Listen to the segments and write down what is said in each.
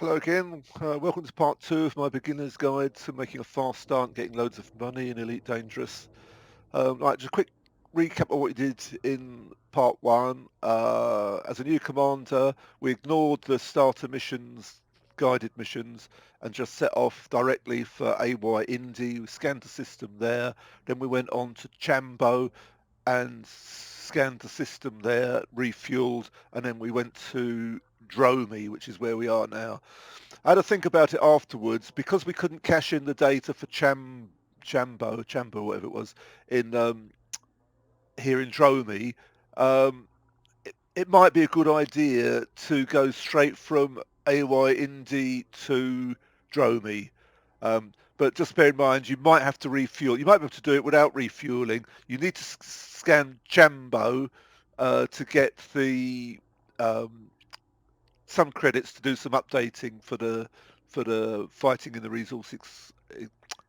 Hello again. Welcome to part 2 of my beginner's guide to making a fast start and getting loads of money in Elite Dangerous. Right, just a quick recap of what we did in part 1. As a new commander, we ignored the starter missions, guided missions, and just set off directly for AY Indy. We scanned the system there. Then we went on to Chambo and scanned the system there, refueled, and then we went to Dromi, which is where we are now. I had to think about it afterwards because we couldn't cash in the data for Chambo, whatever it was, in here in Dromi. Um, it might be a good idea to go straight from AY Indy to Dromi. But just bear in mind, you might have to refuel. You might be able to do it without refueling. You need to scan Chambo to get the some credits to do some updating for the fighting in the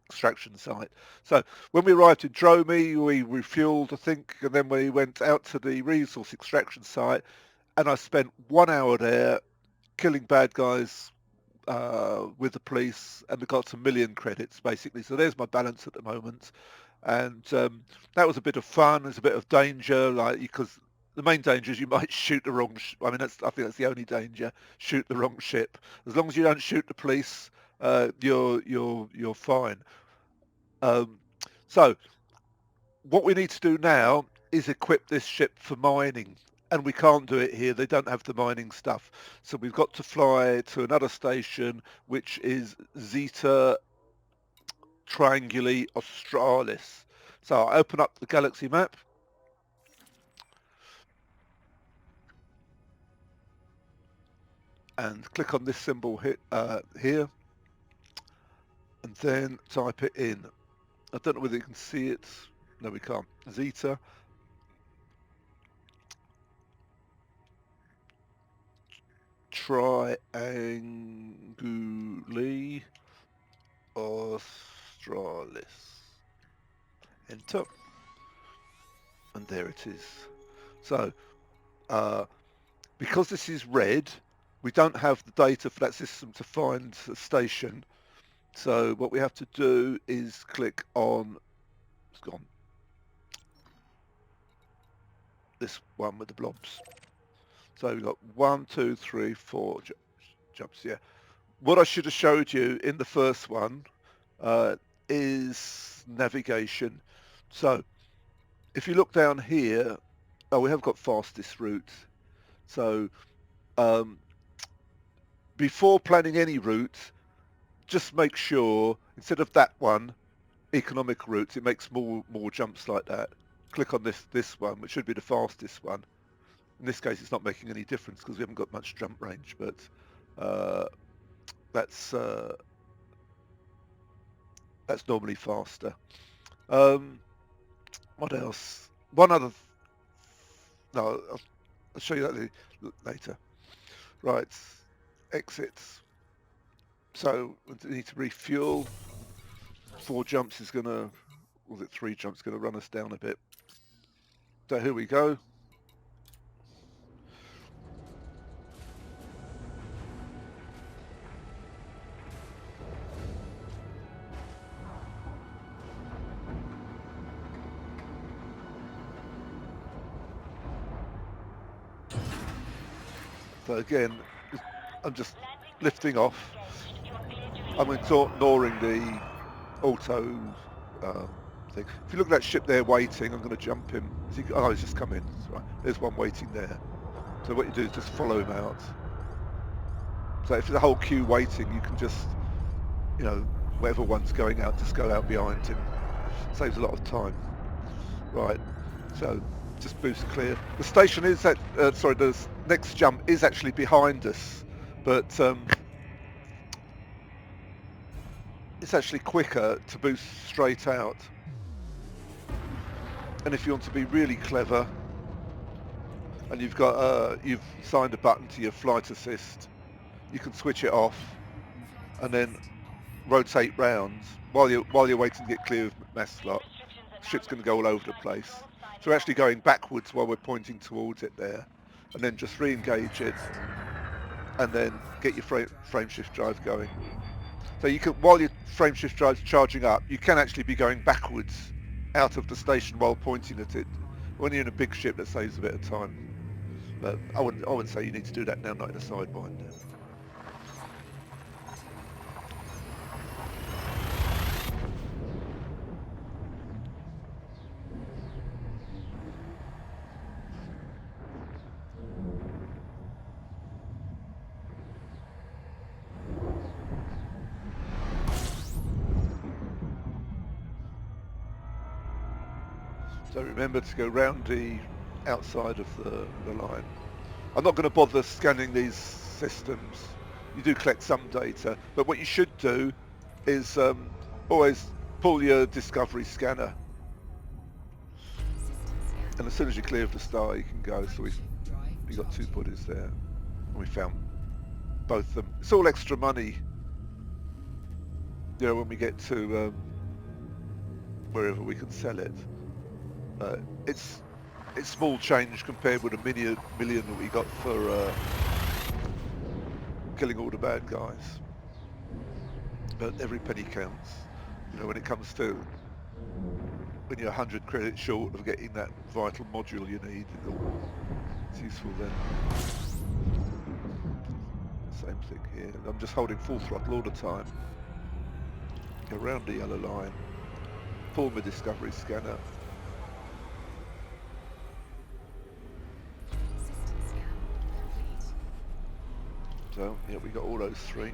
extraction site. So when we arrived in Dromi, we refueled, I think, and then we went out to the resource extraction site, and I spent 1 hour there killing bad guys with the police, and we got 1,000,000 credits basically. So there's my balance at the moment, and that was a bit of fun. There's a bit of danger, like because the main danger is you might shoot the wrong. I mean, I think that's the only danger. Shoot the wrong ship. As long as you don't shoot the police, you're fine. Um, so what we need to do now is equip this ship for mining. And we can't do it here. They don't have the mining stuff. So we've got to fly to another station, which is Zita Trianguli Australis. So I open up the galaxy map. And click on this symbol here. And then type it in. I don't know whether you can see it. No, we can't. Zeta. Trianguli Australis. Enter. And there it is. So, because this is red, we don't have the data for that system to find a station. So what we have to do is click on, it's gone, this one with the blobs. So we've got 1, 2, 3, 4 jumps, yeah. What I should have showed you in the first one is navigation. So if you look down here, we have got fastest route. So before planning any route, just make sure instead of that one, economic routes, it makes more jumps like that. Click on this one, which should be the fastest one. In this case, it's not making any difference because we haven't got much jump range, but that's normally faster. What else? One other. No, I'll show you that later. Right, exits. So we need to refuel. 4 jumps is going to, was it 3 jumps, going to run us down a bit. So here we go. So again, I'm just lifting off. I'm ignoring the auto thing. If you look at that ship there waiting, I'm going to jump him. Oh, he's just come in. Right. There's one waiting there. So what you do is just follow him out. So if there's a whole queue waiting, you can just, whatever one's going out, just go out behind him. Saves a lot of time. Right. So just boost clear. The station is at, the next jump is actually behind us, but it's actually quicker to boost straight out. And if you want to be really clever, and you've got you've signed a button to your flight assist, you can switch it off, and then rotate round while you're waiting to get clear of mass slot. The ship's going to go all over the place. So we're actually going backwards while we're pointing towards it there, and then just re-engage it, and then get your frame shift drive going. So you can, while your frame shift drive's charging up, you can actually be going backwards out of the station while pointing at it. When you're in a big ship, that saves a bit of time. But I wouldn't say you need to do that now, not in a Sidewinder. So remember to go round the outside of the line. I'm not going to bother scanning these systems. You do collect some data, but what you should do is always pull your discovery scanner. And as soon as you're clear of the star, you can go. So we got 2 bodies there. And we found both of them. It's all extra money, you know, when we get to wherever we can sell it. It's small change compared with a million that we got for killing all the bad guys. But every penny counts. You know, when it comes to when you're 100 credits short of getting that vital module you need, it's useful then. Same thing here. I'm just holding full throttle all the time. Go around the yellow line. Pull my discovery scanner. So yeah, we got all those 3. You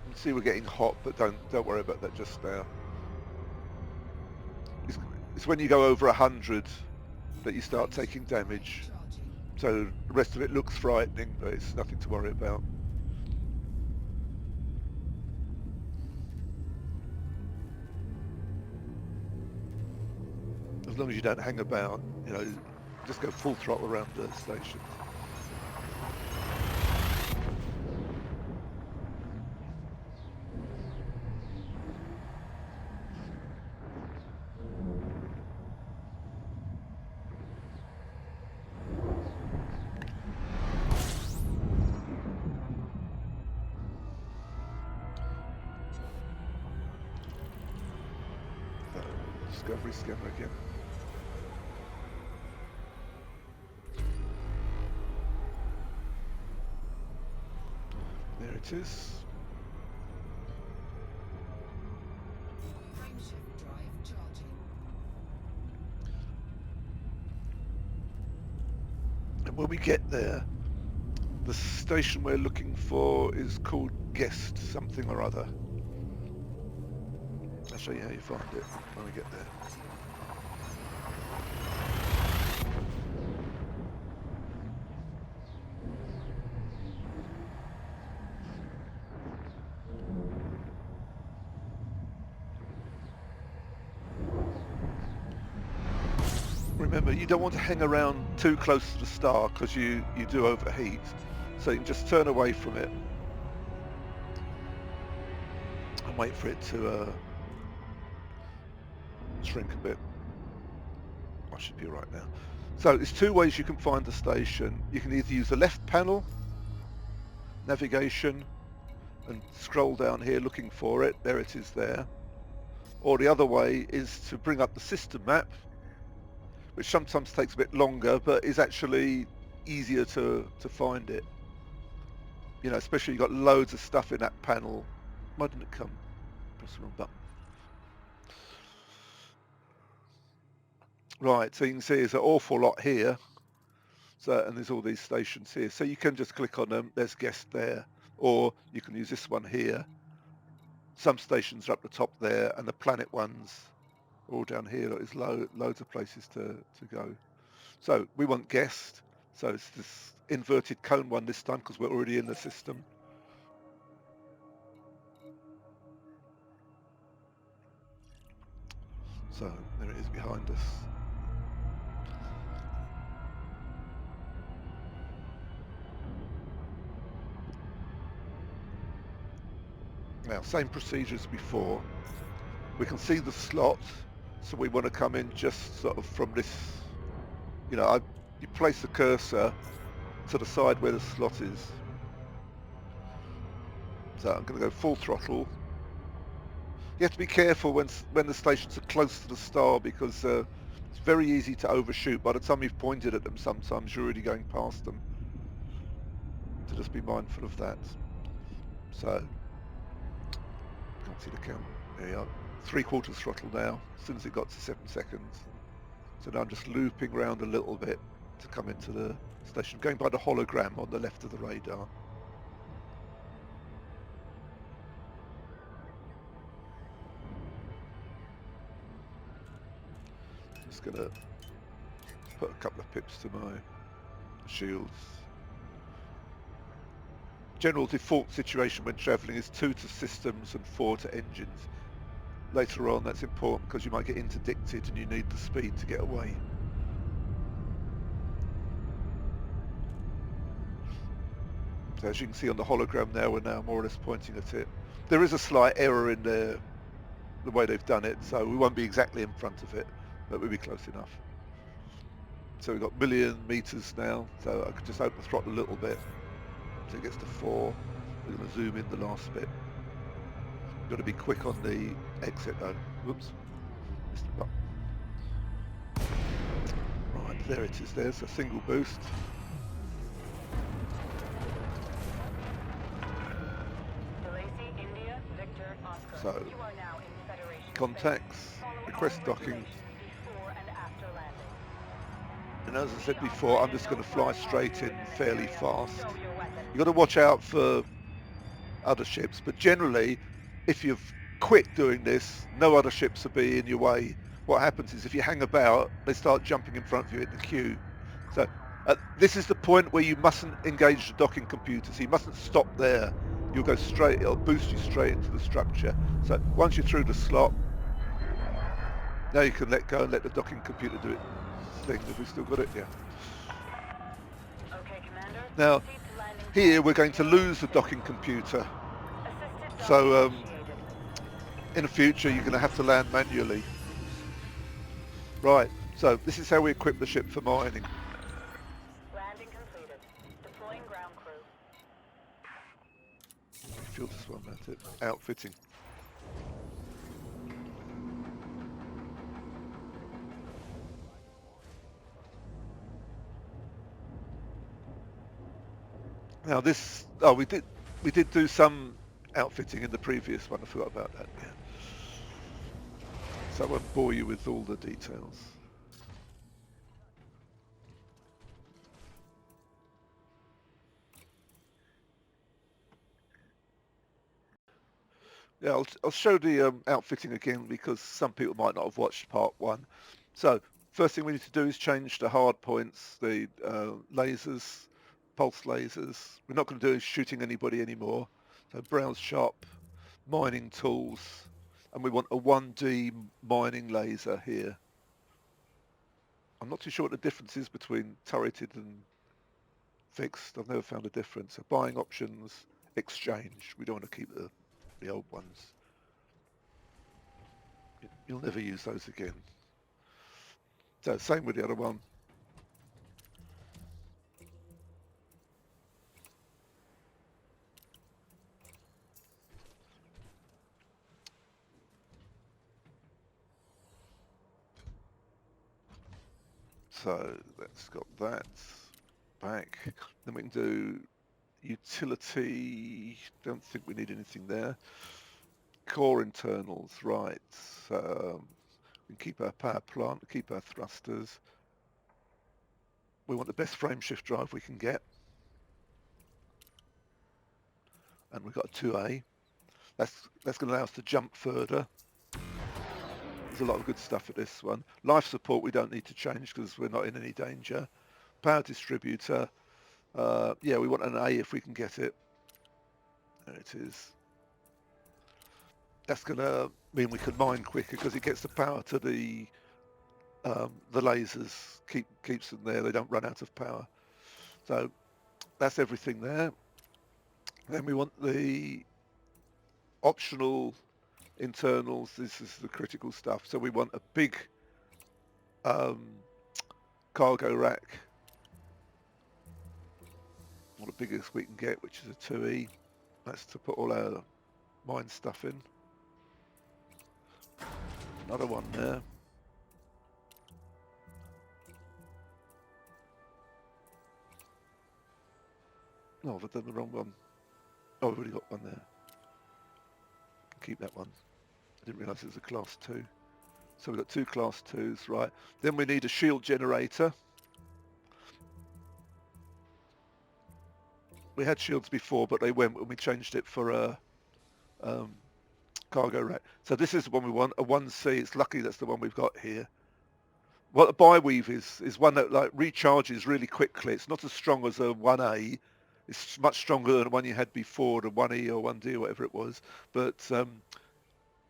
can see we're getting hot, but don't worry about that just now. It's when you go over 100 that you start taking damage. So the rest of it looks frightening, but it's nothing to worry about. As long as you don't hang about, you know, just go full throttle around the station. Discovery scanner again. There it is. Frameshift drive charging. And when we get there, the station we're looking for is called Guest something or other. I'll show you how you find it when we get there. Remember, you don't want to hang around too close to the star because you do overheat. So you can just turn away from it and wait for it to shrink a bit. I should be right now. So there's 2 ways you can find the station. You can either use the left panel, navigation, and scroll down here looking for it. There it is there. Or the other way is to bring up the system map, which sometimes takes a bit longer, but is actually easier to find it. You know, especially you've got loads of stuff in that panel. Why didn't it come? Press the wrong button. Right, so you can see there's an awful lot here. So, and there's all these stations here. So you can just click on them, there's Guest there. Or you can use this one here. Some stations are up the top there, and the planet ones are all down here. There's loads of places to go. So we want Guest. So it's this inverted cone one this time because we're already in the system. So there it is behind us. Now, same procedure as before. We can see the slot, so we want to come in just sort of from this, you know, you place the cursor to the side where the slot is. So I'm going to go full throttle. You have to be careful when the stations are close to the star because it's very easy to overshoot. By the time you've pointed at them, sometimes you're already going past them. So just be mindful of that. So, can't see the count. There you are. 3/4 throttle now, as soon as it got to 7 seconds. So now I'm just looping around a little bit to come into the station, going by the hologram on the left of the radar. Just going to put a couple of pips to my shields. General default situation when travelling is 2 to systems and 4 to engines. Later on that's important because you might get interdicted and you need the speed to get away. So as you can see on the hologram now, we're now more or less pointing at it. There is a slight error in the way they've done it, so we won't be exactly in front of it, but we'll be close enough. So we've got million meters now, so I could just open the throttle a little bit so it gets to 4. We're going to zoom in the last bit. Got to be quick on the exit though. Whoops. Missed the button. Right, there it is. There's a single boost. So, contacts, request docking. And as I said before, I'm just going to fly straight in fairly fast. You've got to watch out for other ships, but generally, if you're quick doing this, no other ships will be in your way. What happens is if you hang about, they start jumping in front of you in the queue. So this is the point where you mustn't engage the docking computer, so you mustn't stop there. You'll go straight, it'll boost you straight into the structure. So once you're through the slot, now you can let go and let the docking computer do its thing. Have we still got it? Yeah. Okay, Commander. Now, here we're going to lose the docking computer. So in the future you're going to have to land manually. Right, so this is how we equip the ship for mining. Landing completed. Deploying ground crew. Fuel this one, that's it. Outfitting. Now this, oh, we did do some outfitting in the previous one. I forgot about that. Yeah. So I won't bore you with all the details. Yeah, I'll show the outfitting again because some people might not have watched part 1. So first thing we need to do is change the hard points, the lasers, pulse lasers. We're not going to do shooting anybody anymore. So browse shop, mining tools, and we want a 1D mining laser here. I'm not too sure what the difference is between turreted and fixed. I've never found a difference. So buying options, exchange. We don't want to keep the old ones. You'll never use those again. So same with the other one. So that's got that back. Then we can do utility. Don't think we need anything there. Core internals, right. We can keep our power plant, keep our thrusters. We want the best frame shift drive we can get. And we've got a 2A. That's going to allow us to jump further. There's a lot of good stuff at this one. Life support we don't need to change because we're not in any danger. Power distributor. Yeah, we want an A if we can get it. There it is. That's going to mean we can mine quicker because it gets the power to the lasers, keeps them there. They don't run out of power. So that's everything there. Then we want the optional internals. This is the critical stuff. So we want a big cargo rack. or the biggest we can get, which is a 2E. That's to put all our mine stuff in. Another one there. No, I've done the wrong one. Oh, I've already got one there. Keep that one. I didn't realise it was a class 2. So we've got 2 class 2s, right. Then we need a shield generator. We had shields before, but they went when we changed it for a cargo rack. So this is the one we want, a 1C. It's lucky that's the one we've got here. What a bi-weave is one that like recharges really quickly. It's not as strong as a 1A. It's much stronger than the one you had before, the 1E or 1D or whatever it was. But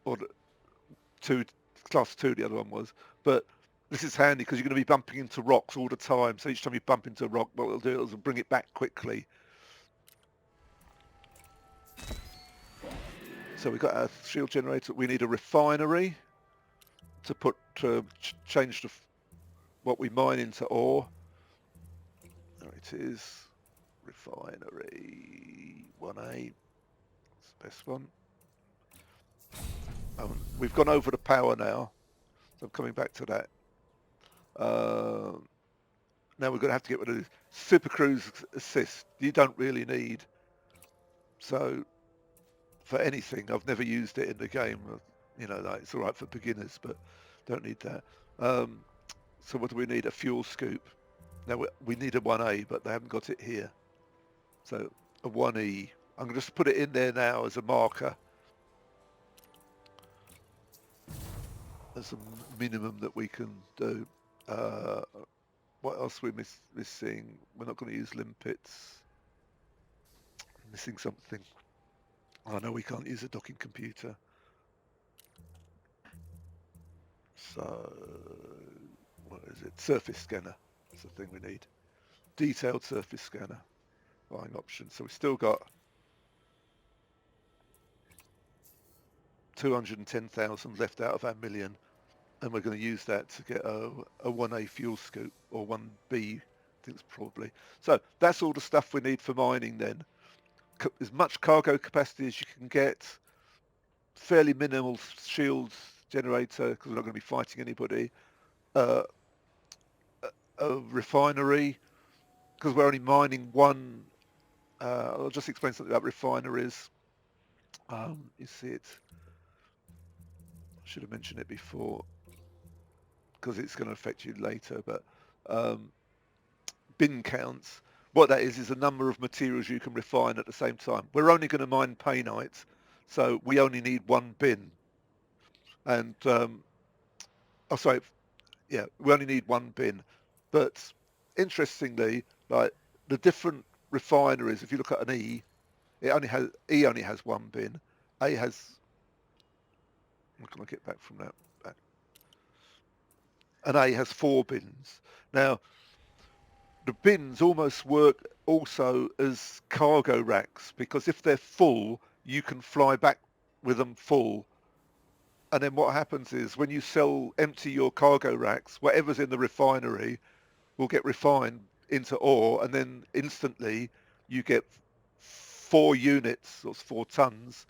or the class 2, the other one was. But this is handy because you're going to be bumping into rocks all the time. So each time you bump into a rock, what it'll do is bring it back quickly. So we've got our shield generator. We need a refinery to put change what we mine into ore. There it is. Refinery 1A. It's the best one. We've gone over the power now, so I'm coming back to that. Now we're going to have to get rid of this super cruise assist. You don't really need. So for anything, I've never used it in the game. You know, like, it's all right for beginners, but don't need that. So what do we need? A fuel scoop. Now we need a 1A, but they haven't got it here. So a 1E. I'm going to just put it in there now as a marker. As a minimum that we can do. What else are we missing? We're not going to use limpets. Missing something. I know we can't use a docking computer. So, what is it? Surface scanner. That's the thing we need. Detailed surface scanner. Buying option. So we've still got 210,000 left out of our million. And we're going to use that to get a 1A fuel scoop, or 1B, I think it's probably. So that's all the stuff we need for mining then. As much cargo capacity as you can get, fairly minimal shields generator, because we're not going to be fighting anybody, a refinery, because we're only mining one. I'll just explain something about refineries. You see it. I should have mentioned it before, because it's going to affect you later, but bin counts. What that is a number of materials you can refine at the same time. We're only going to mine painite, so we only need one bin. And, we only need one bin. But interestingly, like the different refineries, if you look at an E only has one bin. A has, how can I get back from that? And A has 4 bins. Now, the bins almost work also as cargo racks, because if they're full, you can fly back with them full. And then what happens is when you empty your cargo racks, whatever's in the refinery will get refined into ore, and then instantly you get 4 units, or 4 tons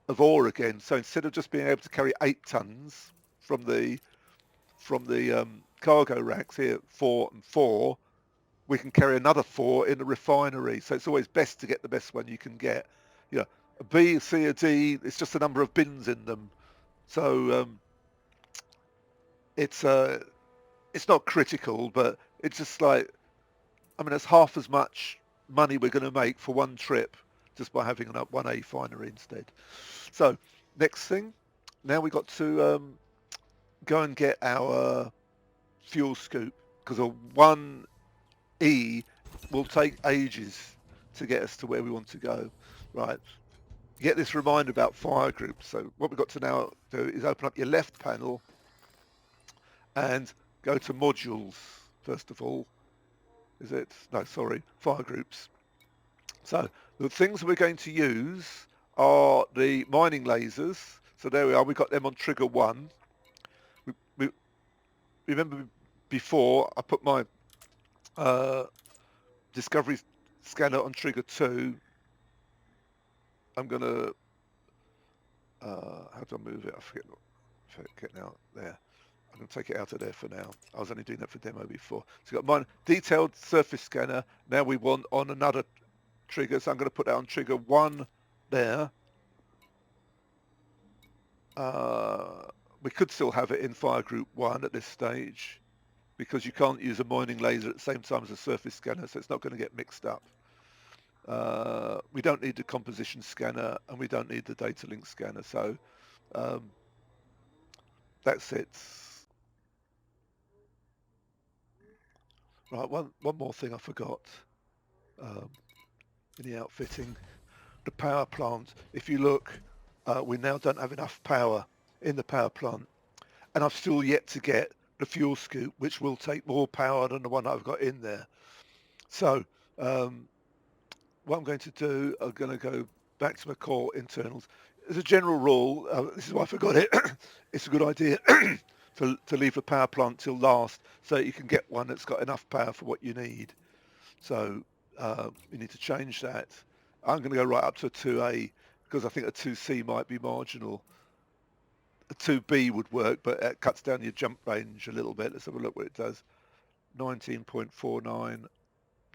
of ore again. So instead of just being able to carry 8 tons from the cargo racks here, 4 and 4, we can carry another 4 in the refinery. So it's always best to get the best one you can get. You know, a B, a C, a D, it's just a number of bins in them. So it's not critical, but it's just like, I mean, that's half as much money we're going to make for one trip just by having an 1A finery instead. So next thing, now we've got to go and get our fuel scoop, because a 1E will take ages to get us to where we want to go. Right. Get this reminder about fire groups. So what we've got to now do is open up your left panel and go to modules, first of all. Fire groups. So the things we're going to use are the mining lasers. So there we are, we've got them on trigger 1. We remember before I put my discovery scanner on trigger 2. I'm going to, how do I move it? I forget now. There. I'm going to take it out of there for now. I was only doing that for demo before. So we've got mine detailed surface scanner. Now we want on another trigger. So I'm going to put that on trigger 1 there. We could still have it in fire group 1 at this stage because you can't use a mining laser at the same time as a surface scanner, so it's not going to get mixed up. We don't need the composition scanner and we don't need the data link scanner, so that's it. Right, one more thing I forgot in the outfitting. The power plant, if you look, we now don't have enough power in the power plant, and I've still yet to get the fuel scoop, which will take more power than the one I've got in there. So what I'm going to do, I'm going to go back to my core internals. As a general rule, this is why I forgot it, it's a good idea to leave the power plant till last so you can get one that's got enough power for what you need. So you need to change that. I'm going to go right up to a 2A because I think a 2C might be marginal. A 2B would work, but it cuts down your jump range a little bit. Let's have a look what it does. 19.49.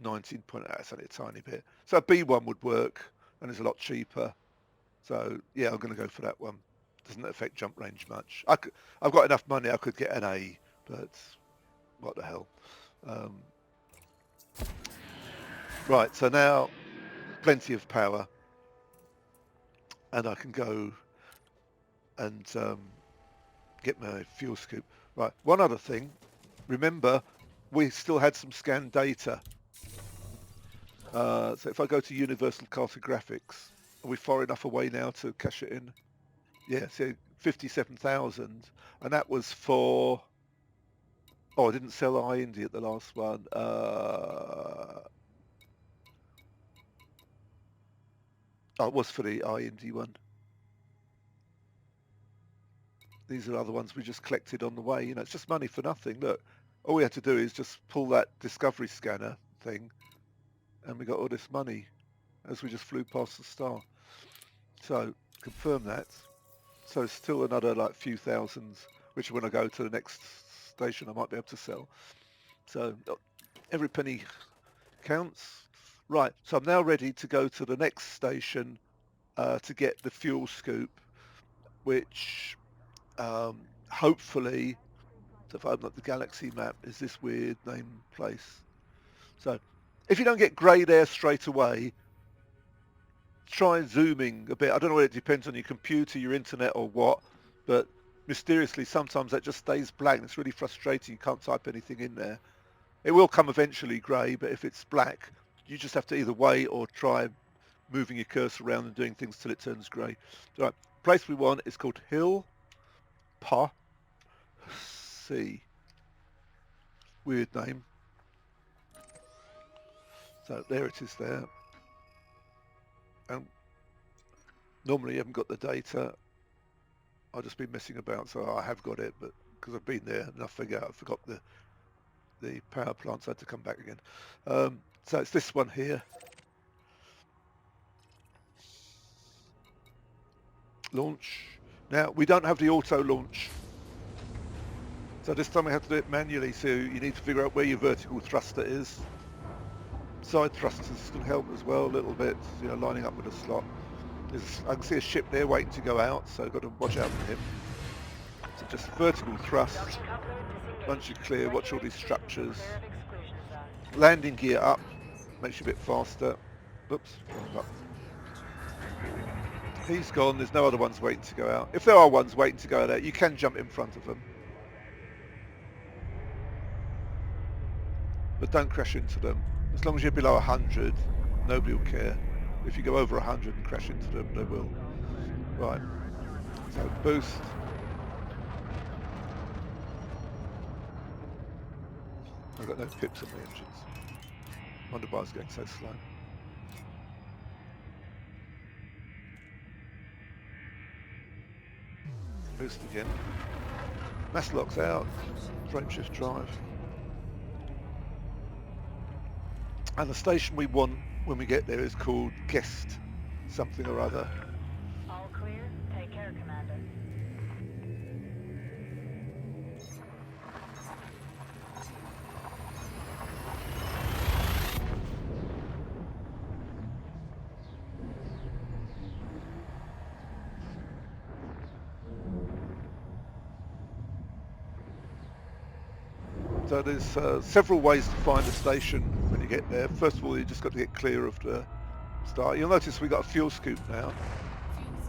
19 point, that's only a tiny bit. So a B1 would work and it's a lot cheaper. So yeah, I'm going to go for that one. Doesn't affect jump range much. I've got enough money, I could get an A, but what the hell. Right, so now plenty of power and I can go and get my fuel scoop. Right, one other thing. Remember, we still had some scanned data. So if I go to Universal Cartographics, are we far enough away now to cash it in? Yeah, so 57,000, and that was for, oh, I didn't sell iIndy at the last one. Oh, it was for the iIndy one. These are other ones we just collected on the way. You know, it's just money for nothing. Look, all we had to do is just pull that Discovery scanner thing, and we got all this money as we just flew past the star. So confirm that. So still another like few thousands, which when I go to the next station I might be able to sell. So every penny counts. Right, so I'm now ready to go to the next station to get the fuel scoop, which hopefully, so if I open up the galaxy map, is this weird name place. So if you don't get grey there straight away, try zooming a bit. I don't know whether it depends on your computer, your internet or what, but mysteriously sometimes that just stays blank. It's really frustrating. You can't type anything in there. It will come eventually grey, but if it's black, you just have to either wait or try moving your cursor around and doing things till it turns grey. Right, place we want is called Hill Pa C. Weird name. So there it is there. And normally you haven't got the data. I've just been messing about, so I have got it, but because I've been there and I forgot the power plants, so I had to come back again. So it's this one here. Launch. Now we don't have the auto launch, so this time we have to do it manually, so you need to figure out where your vertical thruster is. Side thrusters can help as well a little bit, you know, lining up with a slot. I can see a ship there waiting to go out, so I've got to watch out for him. So just vertical thrust. Once you're clear, watch all these structures. Landing gear up, makes you a bit faster. Oops, wrong button. He's gone, there's no other ones waiting to go out. If there are ones waiting to go out, you can jump in front of them. But don't crash into them. As long as you're below 100, nobody will care. If you go over 100 and crash into them, they will. Right, so boost. I've got no pips on the engines. Wonder why I was going so slow. Boost again. Mass locks out. Frame shift drive. And the station we want when we get there is called guest something or other. All clear. Take care, Commander. So there's several ways to find a station when you get there. First of all, you just got to get clear of the star. You'll notice we've got a fuel scoop now.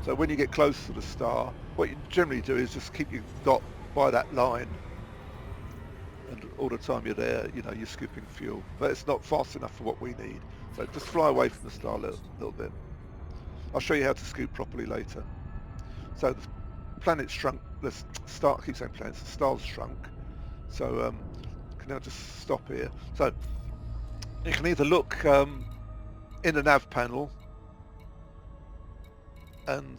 So when you get close to the star, what you generally do is just keep your dot by that line. And all the time you're there, you know, you're scooping fuel. But it's not fast enough for what we need. So just fly away from the star a little bit. I'll show you how to scoop properly later. So the planet's shrunk. The star, I keep saying planets, the star's shrunk. So can now just stop here. So you can either look in the nav panel, and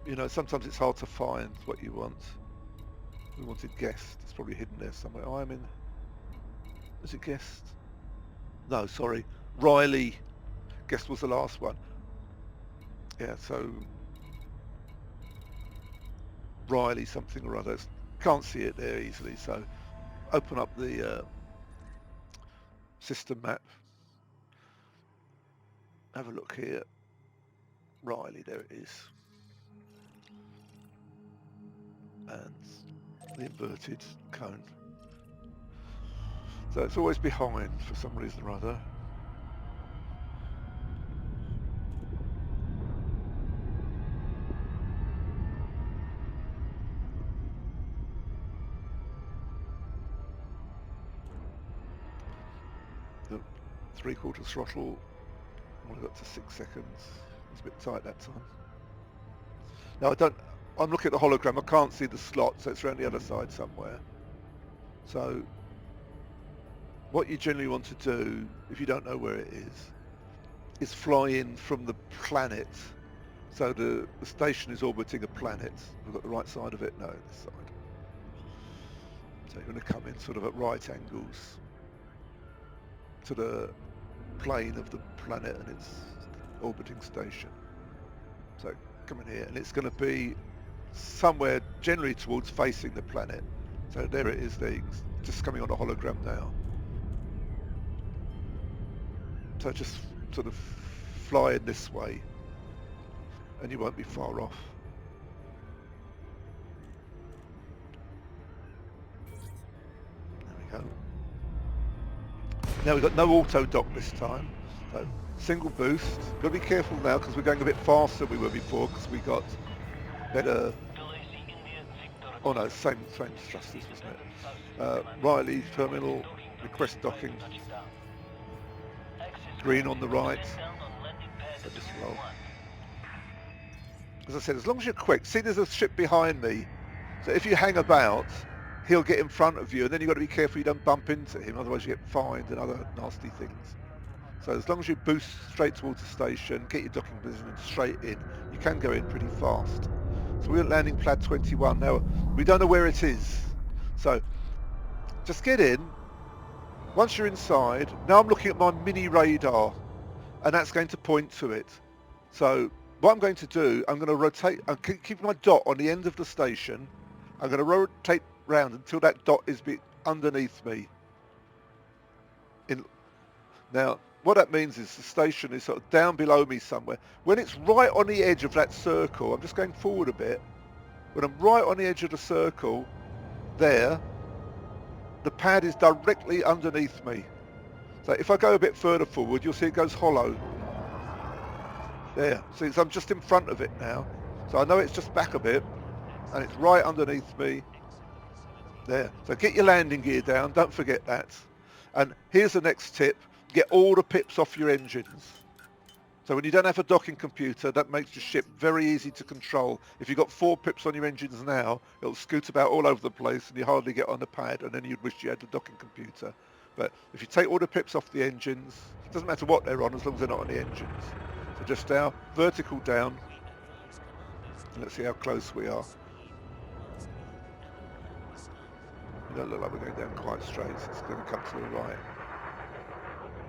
you know sometimes it's hard to find what you want. We wanted guest. It's probably hidden there somewhere. I'm in. Is it guest? No, sorry. Riley. Guest was the last one. Yeah. So Riley something or other. Can't see it there easily. So open up the system map. Have a look here. Riley, there it is. And the inverted cone. So it's always behind for some reason or other. The 3/4 throttle, we got to 6 seconds. It's a bit tight that time. Now I'm looking at the hologram, I can't see the slot, so it's around the other side somewhere. So what you generally want to do, if you don't know where it is fly in from the planet. So the station is orbiting a planet. We've got the right side of it? No, this side. So you're going to come in sort of at right angles to the plane of the planet and its orbiting station. So come in here, and it's going to be somewhere generally towards facing the planet. So there it is there, just coming on a hologram now. So just sort of fly in this way and you won't be far off. There we go. Now we've got no auto dock this time. So single boost. Got to be careful now because we're going a bit faster than we were before because we got better. Oh no, same thrusters, wasn't it? Riley terminal, request docking. Green on the right. So just roll. As I said, as long as you're quick. See, there's a ship behind me. So if you hang about, he'll get in front of you, and then you've got to be careful you don't bump into him, otherwise you get fined and other nasty things. So as long as you boost straight towards the station, get your docking position and straight in, you can go in pretty fast. So we're at landing pad 21. Now, we don't know where it is. So just get in. Once you're inside, now I'm looking at my mini radar, and that's going to point to it. So what I'm going to do, I'm going to rotate, I'm keeping my dot on the end of the station. I'm going to rotate round until that dot is underneath me. Now, what that means is the station is sort of down below me somewhere. When it's right on the edge of that circle, I'm just going forward a bit. When I'm right on the edge of the circle, there, the pad is directly underneath me. So if I go a bit further forward, you'll see it goes hollow. There, see, so I'm just in front of it now. So I know it's just back a bit, and it's right underneath me. There, so get your landing gear down, don't forget that. And here's the next tip, get all the pips off your engines. So when you don't have a docking computer, that makes your ship very easy to control. If you've got 4 pips on your engines now, it'll scoot about all over the place and you hardly get on the pad, and then you'd wish you had the docking computer. But if you take all the pips off the engines, it doesn't matter what they're on as long as they're not on the engines. So just now, vertical down, and let's see how close we are. We don't look like we're going down quite straight, so it's going to come to the right.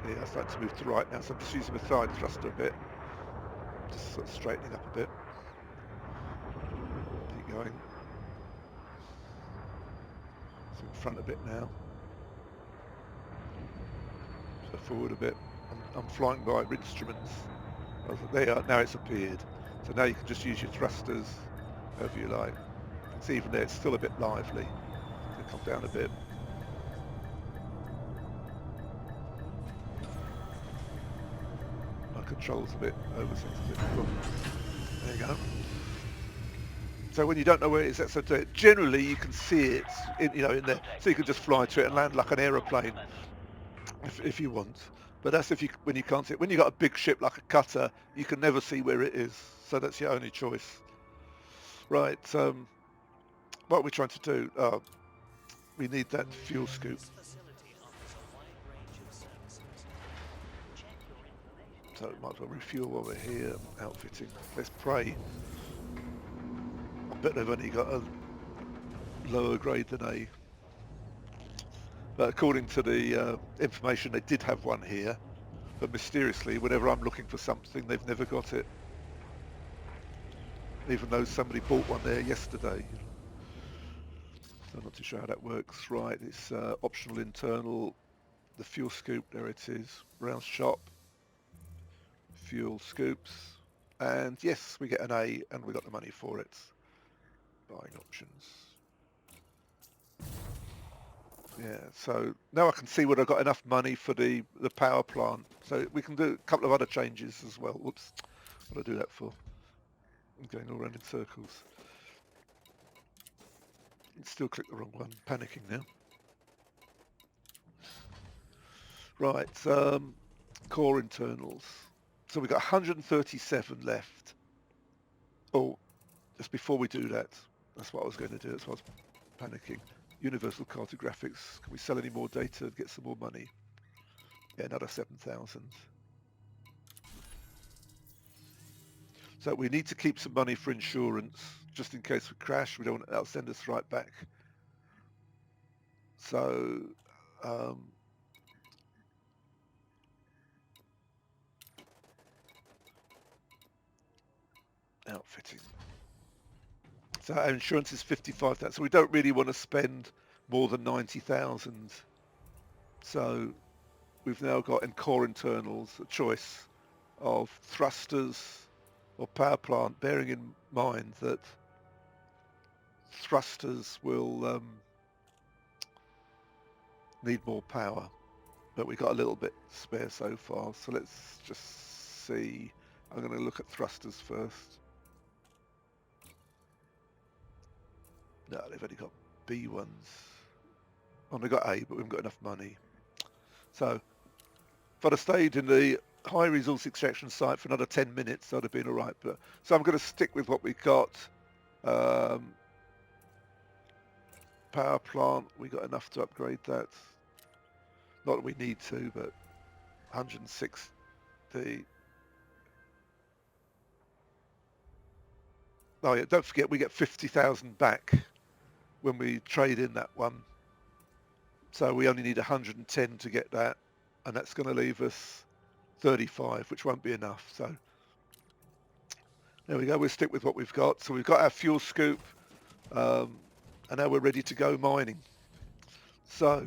Yeah, I'm starting to move to the right now, so I'm just using my side thruster a bit. Just sort of straightening up a bit. Keep going. So in front a bit now. So forward a bit. I'm flying by instruments. There, now it's appeared. So now you can just use your thrusters however you like. It's even there, it's still a bit lively. So come down a bit. My control's a bit oversensitive. There you go. So when you don't know where it is, so generally you can see it in there. So you can just fly to it and land like an aeroplane if you want. But that's when you can't see it. When you've got a big ship like a cutter, you can never see where it is. So that's your only choice. Right, what are we trying to do? We need that fuel scoop. So might as well refuel while we're here. Outfitting. Let's pray. I bet they've only got a lower grade than A. But according to the information, they did have one here. But mysteriously, whenever I'm looking for something, they've never got it. Even though somebody bought one there yesterday. So I'm not too sure how that works. Right, it's optional internal. The fuel scoop, there it is. Round shop. Fuel scoops. And yes, we get an A and we got the money for it. Buying options. Yeah, so now I can see whether I've got enough money for the power plant. So we can do a couple of other changes as well. Whoops, what do I do that for? I'm going all around in circles. Still click the wrong one, panicking now. Right, core internals. So we've got 137 left. Oh, just before we do that, that's what I was going to do. That's why I was panicking. Universal cartographics. Can we sell any more data and get some more money? Yeah, another 7,000. So we need to keep some money for insurance, just in case we crash. We don't want that'll send us right back. So outfitting. So our insurance is 55,000. So we don't really want to spend more than 90,000. So we've now got in core internals a choice of thrusters or power plant, bearing in mind that thrusters will need more power, but we got a little bit spare so far. So let's just see. I'm going to look at thrusters first. No, they've only got B ones. Oh, they've got A, but we haven't got enough money. So if I'd have stayed in the high resource extraction site for another 10 minutes, I'd have been all right. But so I'm going to stick with what we got. Power plant, we got enough to upgrade that. Not that we need to, but 160. Oh yeah, don't forget we get 50,000 back when we trade in that one. So we only need 110 to get that, and that's going to leave us 35, which won't be enough. So there we go. We'll stick with what we've got. So we've got our fuel scoop, and now we're ready to go mining. So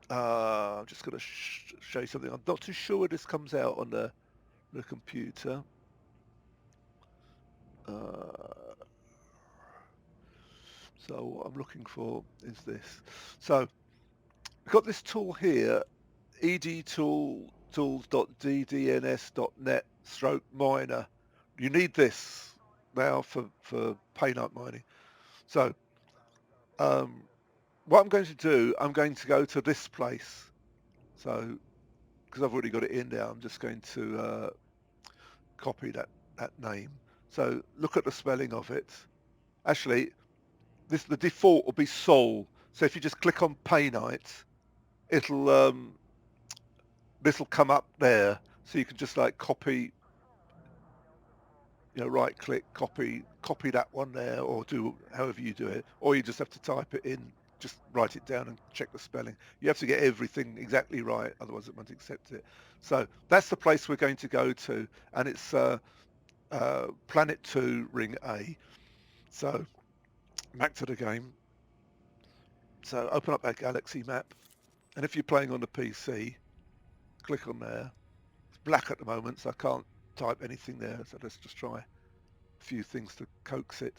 I'm just going to show you something. I'm not too sure where this comes out on the computer. So what I'm looking for is this. So we've got this tool here, edtools.ddns.net/miner. You need this now for Painite mining. So what I'm going to do, I'm going to go to this place. So because I've already got it in there, I'm just going to copy that name. So look at the spelling of it. Actually, the default will be Sol. So if you just click on Painite, it'll this will come up there. So you can just like copy, right click, copy that one there, or do however you do it, or you just have to type it in just write it down and check the spelling. You have to get everything exactly right, otherwise it won't accept it. So that's the place we're going to go to, and it's Planet 2, Ring A. So back to the game. So open up our galaxy map, and if you're playing on the PC, click on there. It's black at the moment, so I can't type anything there, so let's just try a few things to coax it.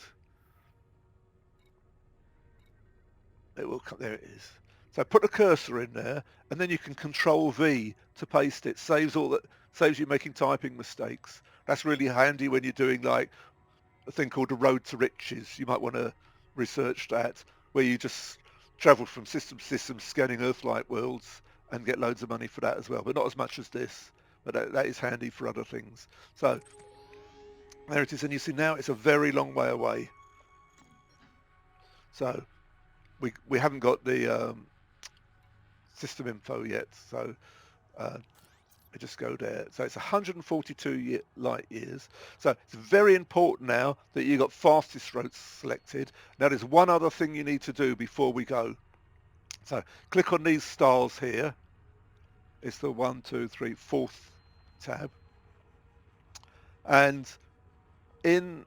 It will come, there it is. So put the cursor in there, and then you can Control V to paste it. Saves you making typing mistakes. That's really handy when you're doing like a thing called the Road to Riches. You might want to research that, where you just travel from system to system, scanning Earth-like worlds, and get loads of money for that as well. But not as much as this. But that is handy for other things. So there it is, and you see now it's a very long way away. So we haven't got the system info yet, so I just go there. So it's 142 light years. So it's very important now that you got fastest routes selected. Now there's one other thing you need to do before we go. So click on these stars here. It's the 1, 2, 3, 4th tab. And in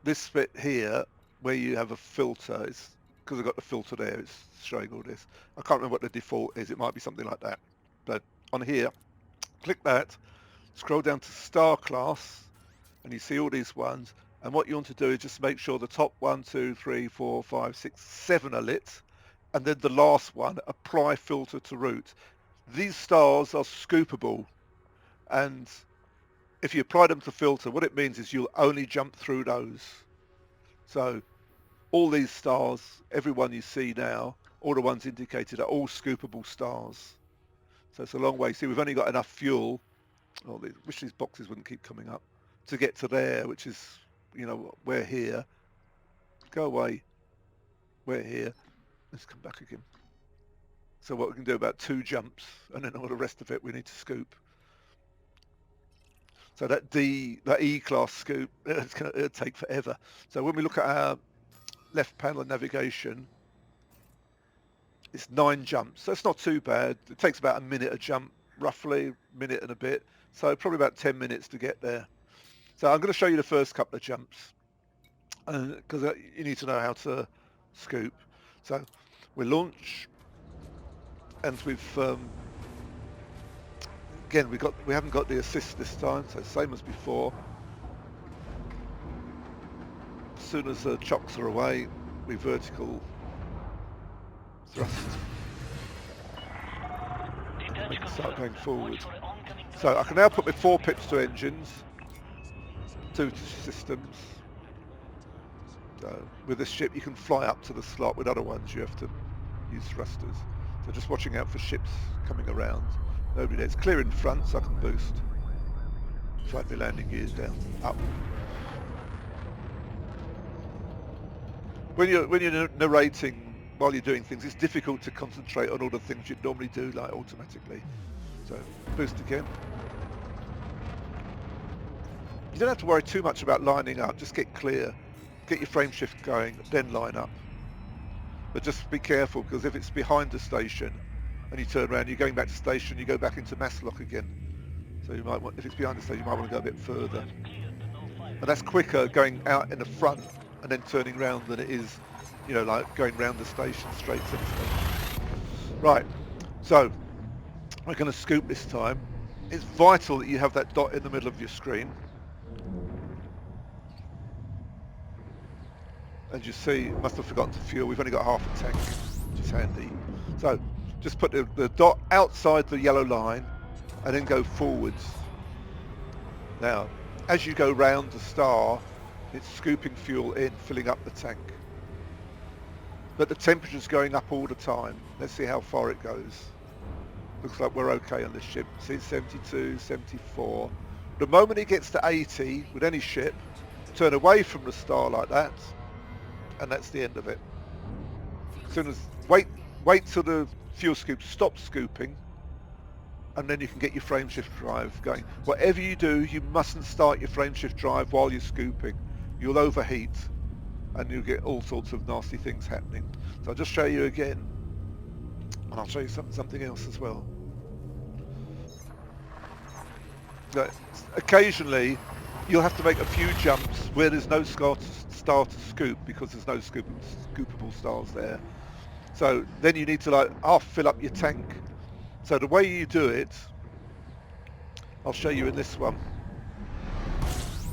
this bit here, where you have a filter, it's because I've got the filter there, it's showing all this. I can't remember what the default is. It might be something like that. But on here, click that, scroll down to star class, and you see all these ones. And what you want to do is just make sure the top 1, 2, 3, 4, 5, 6, 7 are lit. And then the last one, apply filter to route. These stars are scoopable. And if you apply them to filter, what it means is you'll only jump through those. So all these stars, every one you see now, all the ones indicated are all scoopable stars. So it's a long way. See, we've only got enough fuel. Oh, I wish these boxes wouldn't keep coming up. To get to there, which is, we're here. Go away. We're here. Let's come back again. So what we can do about 2 jumps, and then all the rest of it we need to scoop. So that E-class scoop, it'll take forever. So when we look at our left panel navigation, it's 9 jumps. So it's not too bad. It takes about a minute a jump, roughly, a minute and a bit. So probably about 10 minutes to get there. So I'm going to show you the first couple of jumps, because you need to know how to scoop. So we launch, and we've again we haven't got the assist this time, so same as before. As soon as the chocks are away, we vertical thrust. We can start going forward. So I can now put my 4 pips to engines, 2 to systems. So with this ship you can fly up to the slot. With other ones you have to use thrusters. So just watching out for ships coming around. Nobody there. It's clear in front, so I can boost. Slide my landing gears down, up. When you're narrating while you're doing things, it's difficult to concentrate on all the things you'd normally do, like automatically. So boost again. You don't have to worry too much about lining up. Just get clear, get your frame shift going, then line up. But just be careful, because if it's behind the station and you turn around, you're going back to station, you go back into mass lock again. So you might want, if it's behind the station, you might want to go a bit further. And that's quicker going out in the front and then turning round than it is, like going round the station straight to the station. Right, so we're going to scoop this time. It's vital that you have that dot in the middle of your screen. As you see, must have forgotten to fuel. We've only got half a tank, which is handy. So just put the dot outside the yellow line and then go forwards. Now, as you go round the star, it's scooping fuel in, filling up the tank. But the temperature's going up all the time. Let's see how far it goes. Looks like we're okay on this ship. See, it's 72, 74. The moment it gets to 80 with any ship, turn away from the star like that, and that's the end of it. As soon as wait till the fuel scoop stops scooping, and then you can get your frame shift drive going. Whatever you do, you mustn't start your frame shift drive while you're scooping. You'll overheat, and you get all sorts of nasty things happening. So I'll just show you again, and I'll show you something else as well. Occasionally, you'll have to make a few jumps where there's no star to scoop because there's no scoopable stars there. So then you need to like half fill up your tank. So the way you do it, I'll show you in this one.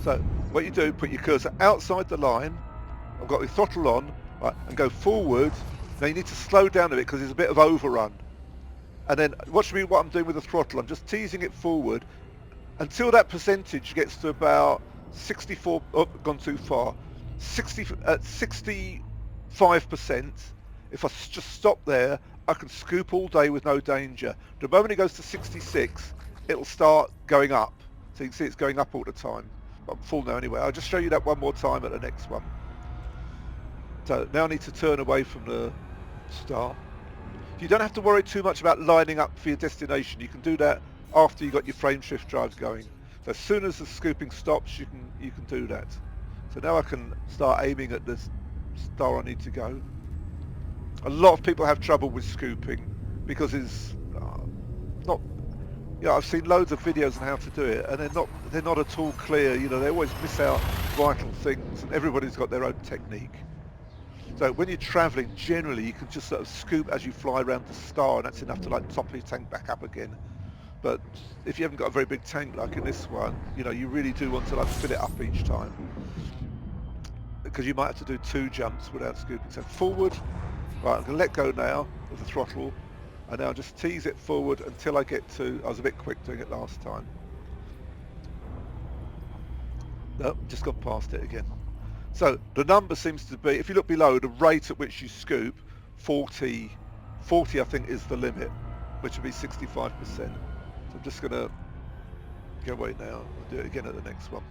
So what you do, put your cursor outside the line. I've got the throttle on, right, and go forward. Now you need to slow down a bit because there's a bit of overrun. And then watch me what I'm doing with the throttle. I'm just teasing it forward until that percentage gets to about 64, oh, gone too far, 65%. If I just stop there, I can scoop all day with no danger. The moment it goes to 66, it'll start going up. So you can see it's going up all the time. But I'm full now anyway. I'll just show you that one more time at the next one. So now I need to turn away from the star. You don't have to worry too much about lining up for your destination. You can do that after you've got your frame shift drives going. So as soon as the scooping stops, you can do that. So now I can start aiming at the star I need to go. A lot of people have trouble with scooping because it's not. You know, I've seen loads of videos on how to do it, and they're not at all clear. You know, they always miss out vital things, and everybody's got their own technique. So when you're travelling, generally you can just sort of scoop as you fly around the star, and that's enough to like top your tank back up again. But if you haven't got a very big tank like in this one, you know, you really do want to like fill it up each time, because you might have to do 2 jumps without scooping. So forward, right, I'm going to let go now of the throttle, and now just tease it forward until I get to, I was a bit quick doing it last time. No, just gone past it again. So the number seems to be, if you look below, the rate at which you scoop, 40 I think is the limit, which would be 65%. So I'm just going to go away now. I'll do it again at the next one.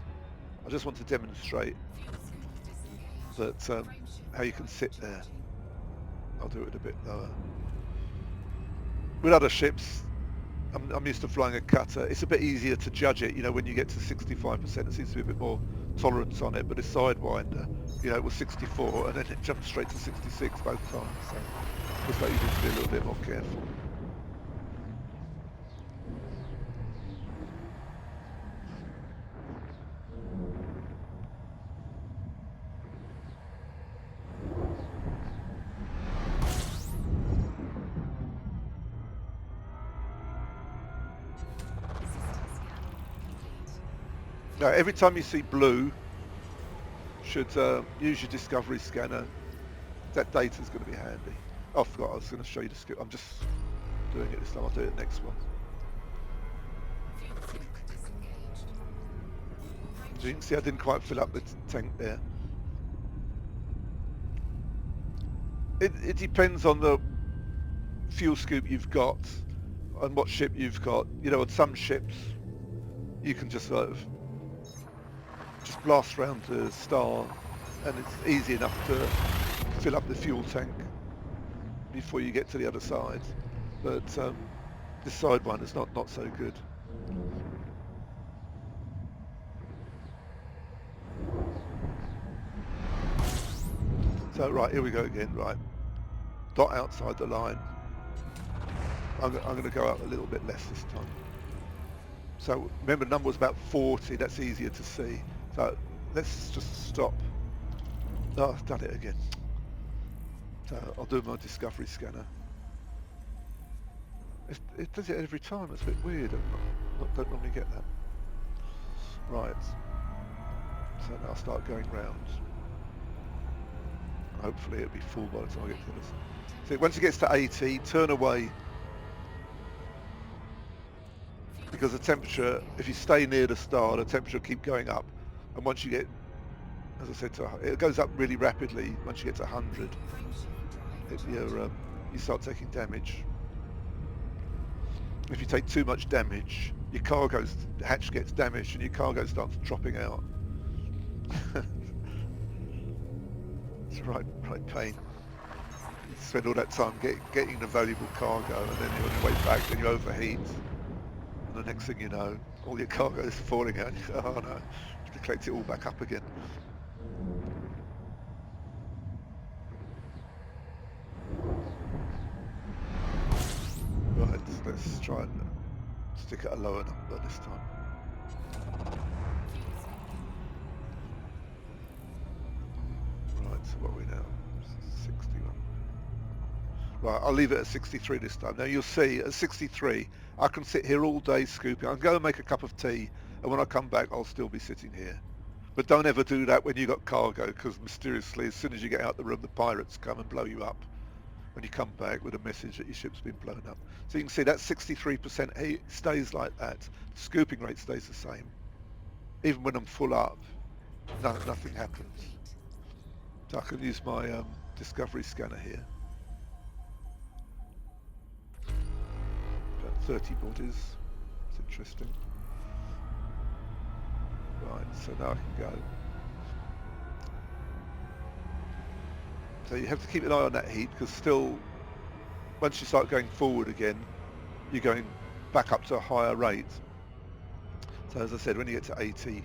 I just want to demonstrate that how you can sit there. I'll do it a bit lower. With other ships, I'm used to flying a cutter. It's a bit easier to judge it, you know, when you get to 65%. There seems to be a bit more tolerance on it, but a Sidewinder, you know, it was 64 and then it jumped straight to 66 both times. So looks like you need to be a little bit more careful. Now, every time you see blue, should use your discovery scanner. That data's going to be handy. Oh, I forgot I was going to show you the scoop. I'm just doing it this time. I'll do it next one. So you can see I didn't quite fill up the tank there. It depends on the fuel scoop you've got and what ship you've got. You know, on some ships you can just sort of just blast around the star and it's easy enough to fill up the fuel tank before you get to the other side. But this side one is not so good. So right, here we go again, right. Dot outside the line. I'm going to go out a little bit less this time. So remember, the number was about 40, that's easier to see. So let's just stop. Oh, I've done it again. So I'll do my discovery scanner. It does it every time, it's a bit weird. I don't normally get that. Right. So now I'll start going round. Hopefully it'll be full by the time I get to this. So once it gets to 80, turn away. Because the temperature, if you stay near the star, the temperature will keep going up. And once you get, as I said, it goes up really rapidly. Once you get to 100, you start taking damage. If you take too much damage, your cargo's hatch gets damaged and your cargo starts dropping out. It's right pain. You spend all that time getting the valuable cargo, and then you're on your way back, then you overheat. And the next thing you know, all your cargo is falling out. And you go, oh no, you have to collect it all back up again. Let's try and stick at a lower number this time. Right, so what are we now? 61. Right, I'll leave it at 63 this time. Now you'll see at 63, I can sit here all day scooping. I can go and make a cup of tea, and when I come back, I'll still be sitting here. But don't ever do that when you got cargo, because mysteriously, as soon as you get out the room, the pirates come and blow you up when you come back with a message that your ship's been blown up. So you can see that 63% stays like that. The scooping rate stays the same. Even when I'm full up, nothing happens. So I can use my discovery scanner here. About 30 bodies. It's interesting. Right, so now I can go. So you have to keep an eye on that heat, because still, once you start going forward again, you're going back up to a higher rate. So as I said, when you get to 80,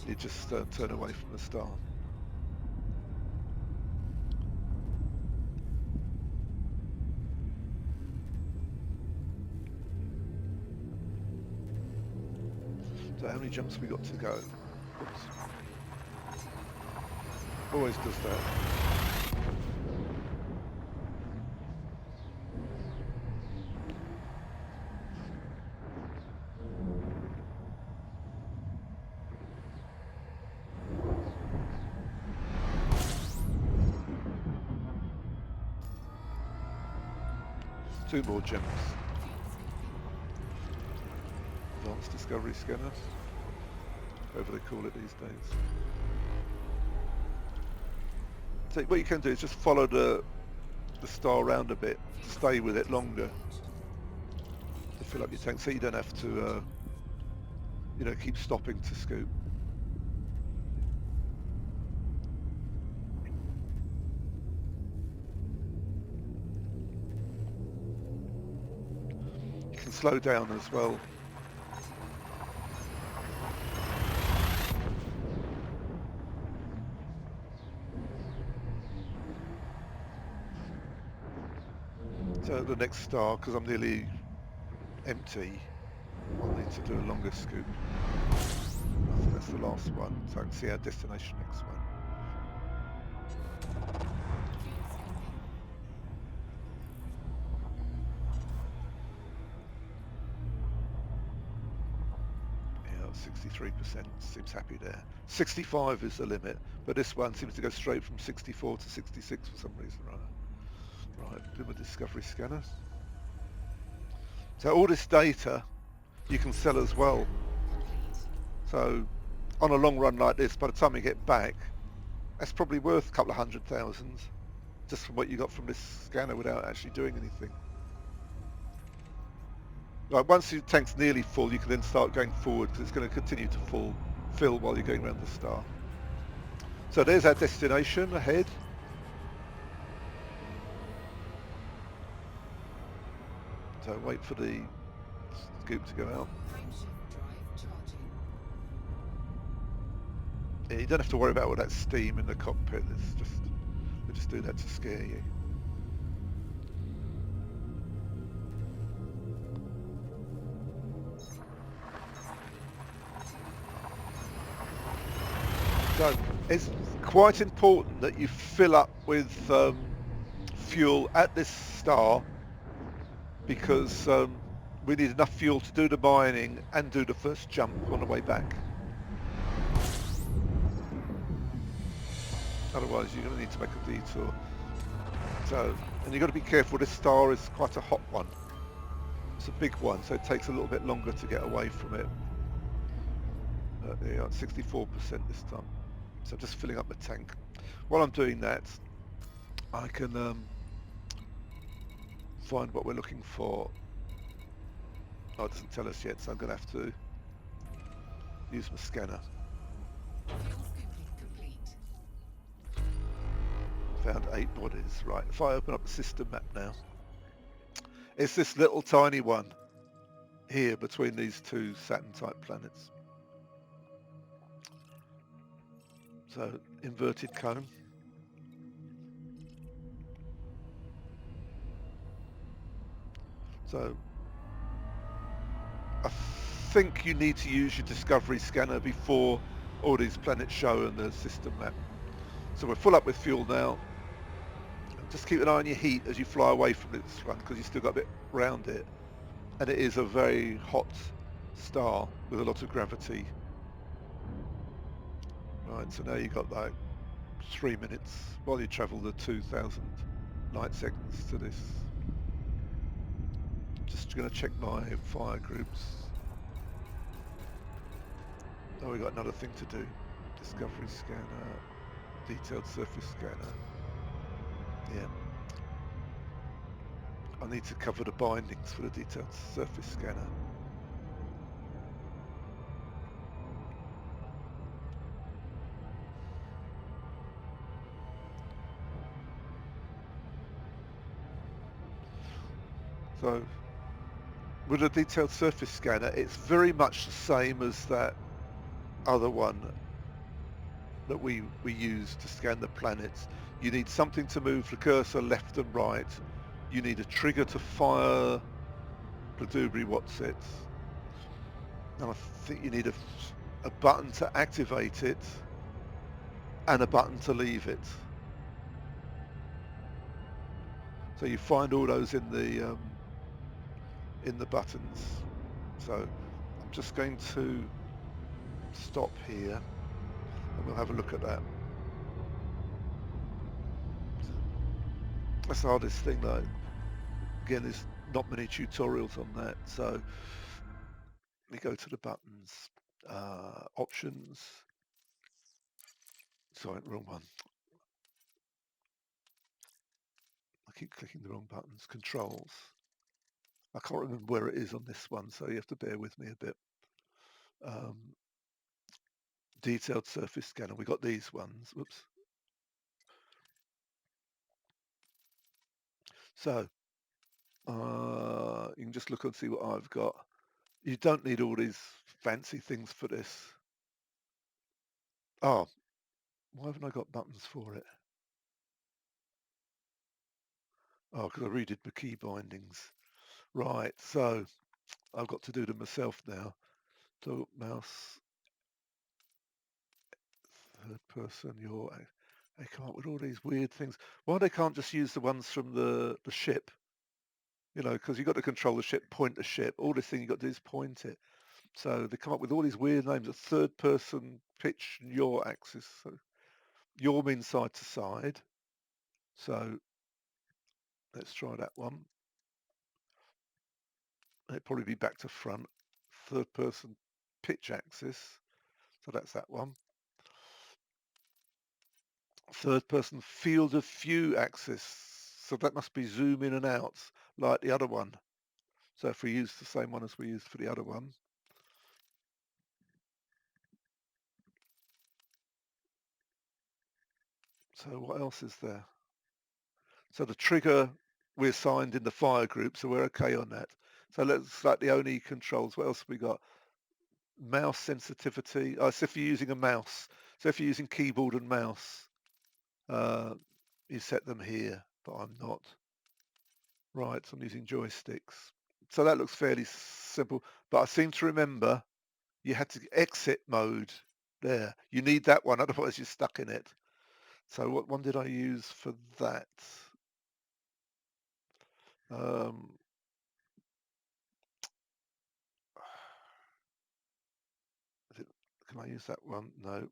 you just turn away from the star. So how many jumps have we got to go? Oops. Always does that. Two more jumps. Advanced discovery scanners, whatever they call it these days. So what you can do is just follow the star around a bit, to stay with it longer, to fill up your tank, so you don't have to, keep stopping to scoop. You can slow down as well. So the next star, because I'm nearly empty, I'll need to do a longer scoop. I think that's the last one, so I can see our destination next one. Yeah, 63% seems happy there. 65 is the limit, but this one seems to go straight from 64 to 66 for some reason, right? Right, do my discovery scanners. So all this data you can sell as well. So on a long run like this, by the time you get back, that's probably worth a couple of 100,000 just from what you got from this scanner without actually doing anything. Right, once your tank's nearly full, you can then start going forward, because it's going to continue to fill while you're going around the star. So there's our destination ahead. So wait for the scoop to go out. Yeah, you don't have to worry about all that steam in the cockpit. They just do that to scare you. So it's quite important that you fill up with fuel at this star, because we need enough fuel to do the mining and do the first jump on the way back. Otherwise you're going to need to make a detour. So, and you've got to be careful, this star is quite a hot one. It's a big one, so it takes a little bit longer to get away from it. Yeah, 64% this time. So just filling up the tank. While I'm doing that, I can find what we're looking for. Oh, it doesn't tell us yet, so I'm going to have to use my scanner. Found 8 bodies. Right, if I open up the system map now, it's this little tiny one here between these two Saturn-type planets. So, inverted cone. So, think you need to use your discovery scanner before all these planets show in the system map. So we're full up with fuel now. Just keep an eye on your heat as you fly away from this one, because you've still got a bit round it. And it is a very hot star with a lot of gravity. Right, so now you've got like 3 minutes while you travel the 2,000 light seconds to this. Just going to check my fire groups. Oh, we got another thing to do. Discovery scanner, detailed surface scanner. Yeah. I need to cover the bindings for the detailed surface scanner. So with a detailed surface scanner, it's very much the same as that other one that we use to scan the planets. You need something to move the cursor left and right. You need a trigger to fire the Dubry Watsits. And I think you need a button to activate it and a button to leave it. So you find all those in the buttons. So I'm just going to stop here and we'll have a look at that. That's the hardest thing though. Again, there's not many tutorials on that. So we go to the buttons, options. Sorry, wrong one. I keep clicking the wrong buttons. Controls. I can't remember where it is on this one, so you have to bear with me a bit. Detailed surface scanner. We got these ones. Whoops. So you can just look and see what I've got. You don't need all these fancy things for this. Oh, why haven't I got buttons for it? Oh, because I redid the key bindings. Right, so I've got to do them myself now. So mouse, third person, they come up with all these weird things. Why they can't just use the ones from the ship? You know, because you've got to control the ship, point the ship. All this thing you've got to do is point it. So they come up with all these weird names. A third person pitch yaw axis. So yaw means side to side. So let's try that one. It'd probably be back to front. Third person pitch axis. So that's that one. Third person field of view axis. So that must be zoom in and out like the other one. So if we use the same one as we used for the other one. So what else is there? So the trigger we assigned in the fire group, so we're okay on that. So let's like the only controls. What else have we got? Mouse sensitivity. Oh, so if you're using a mouse, so if you're using keyboard and mouse, you set them here, but I'm not. Right, so I'm using joysticks. So that looks fairly simple, but I seem to remember you had to exit mode there. You need that one, otherwise you're stuck in it. So what one did I use for that? Can I use that one? No.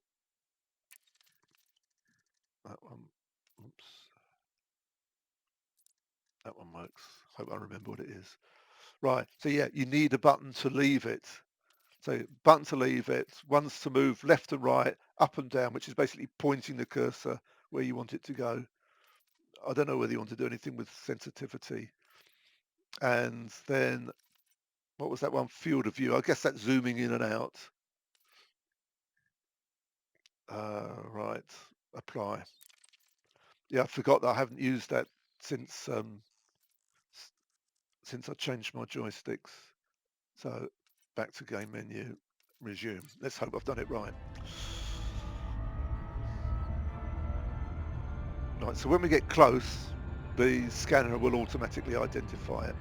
That one. Oops. That one works. Hope I remember what it is. Right. So yeah, you need a button to leave it. So button to leave it, one's to move left and right, up and down, which is basically pointing the cursor where you want it to go. I don't know whether you want to do anything with sensitivity. And then, what was that one? Field of view. I guess that's zooming in and out. Right. Apply. Yeah, I forgot that I haven't used that since I changed my joysticks. So back to game menu, resume. Let's hope I've done it right. Right, so when we get close, the scanner will automatically identify it.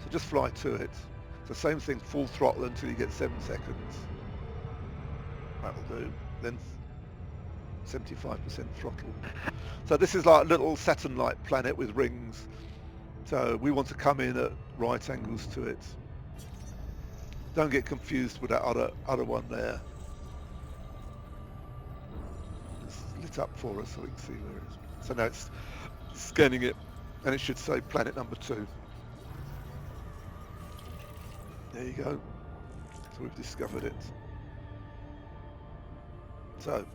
So just fly to it. So same thing, full throttle until you get 7 seconds. That'll do. Then 75% throttle. So this is like a little Saturn-like planet with rings. So we want to come in at right angles to it. Don't get confused with that other one there. It's lit up for us so we can see where it is. So now it's scanning it, and it should say planet number 2. There you go. So we've discovered it. So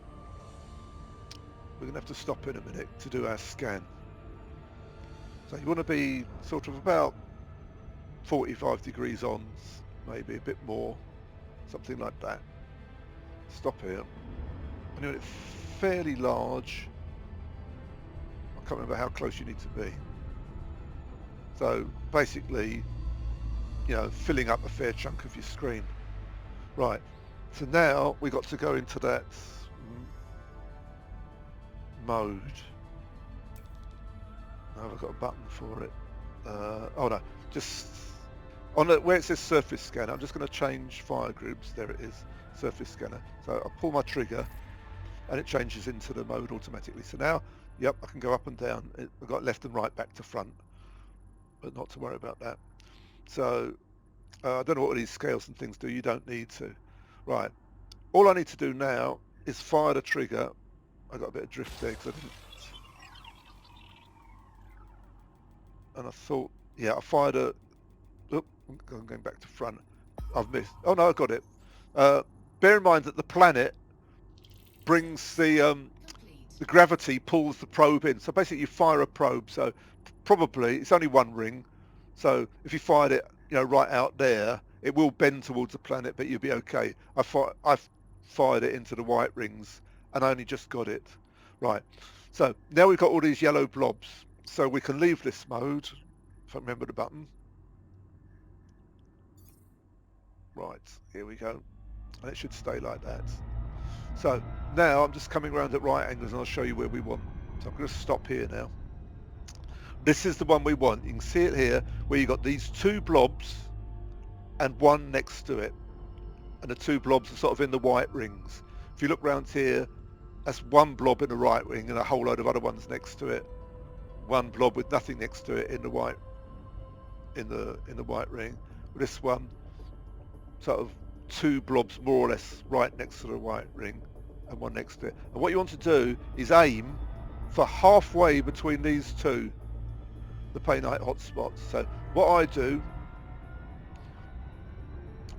we're going to have to stop in a minute to do our scan. So you want to be sort of about 45 degrees on, maybe a bit more, something like that. Stop here. And it's fairly large. I can't remember how close you need to be. So basically, you know, filling up a fair chunk of your screen. Right. So now we got to go into that mode. Now I've got a button for it. Oh no, just on where it says surface scanner, I'm just going to change fire groups. There it is, surface scanner. So I'll pull my trigger and it changes into the mode automatically. So now, yep, I can go up and down. I've got left and right, back to front, but not to worry about that. So I don't know what these scales and things do. You don't need to. Right. All I need to do now is fire the trigger. I got a bit of drift there because I didn't. And I thought, yeah, I fired a. Oop, I'm going back to front. I've missed. Oh no, I got it. Bear in mind that the planet brings the gravity pulls the probe in. So basically, you fire a probe. So probably it's only one ring. So if you fired it, you know, right out there, it will bend towards the planet, but you'll be okay. I've fired it into the white rings, and I only just got it. Right. So now we've got all these yellow blobs. So we can leave this mode, if I remember the button. Right, here we go. And it should stay like that. So now I'm just coming around at right angles and I'll show you where we want. So I'm going to stop here now. This is the one we want. You can see it here where you've got these 2 blobs and one next to it. And the 2 blobs are sort of in the white rings. If you look around here, that's one blob in the right ring and a whole load of other ones next to it. One blob with nothing next to it in the white white ring. This one, sort of 2 blobs more or less right next to the white ring and one next to it. And what you want to do is aim for halfway between these 2, the Painite hotspots. So what I do,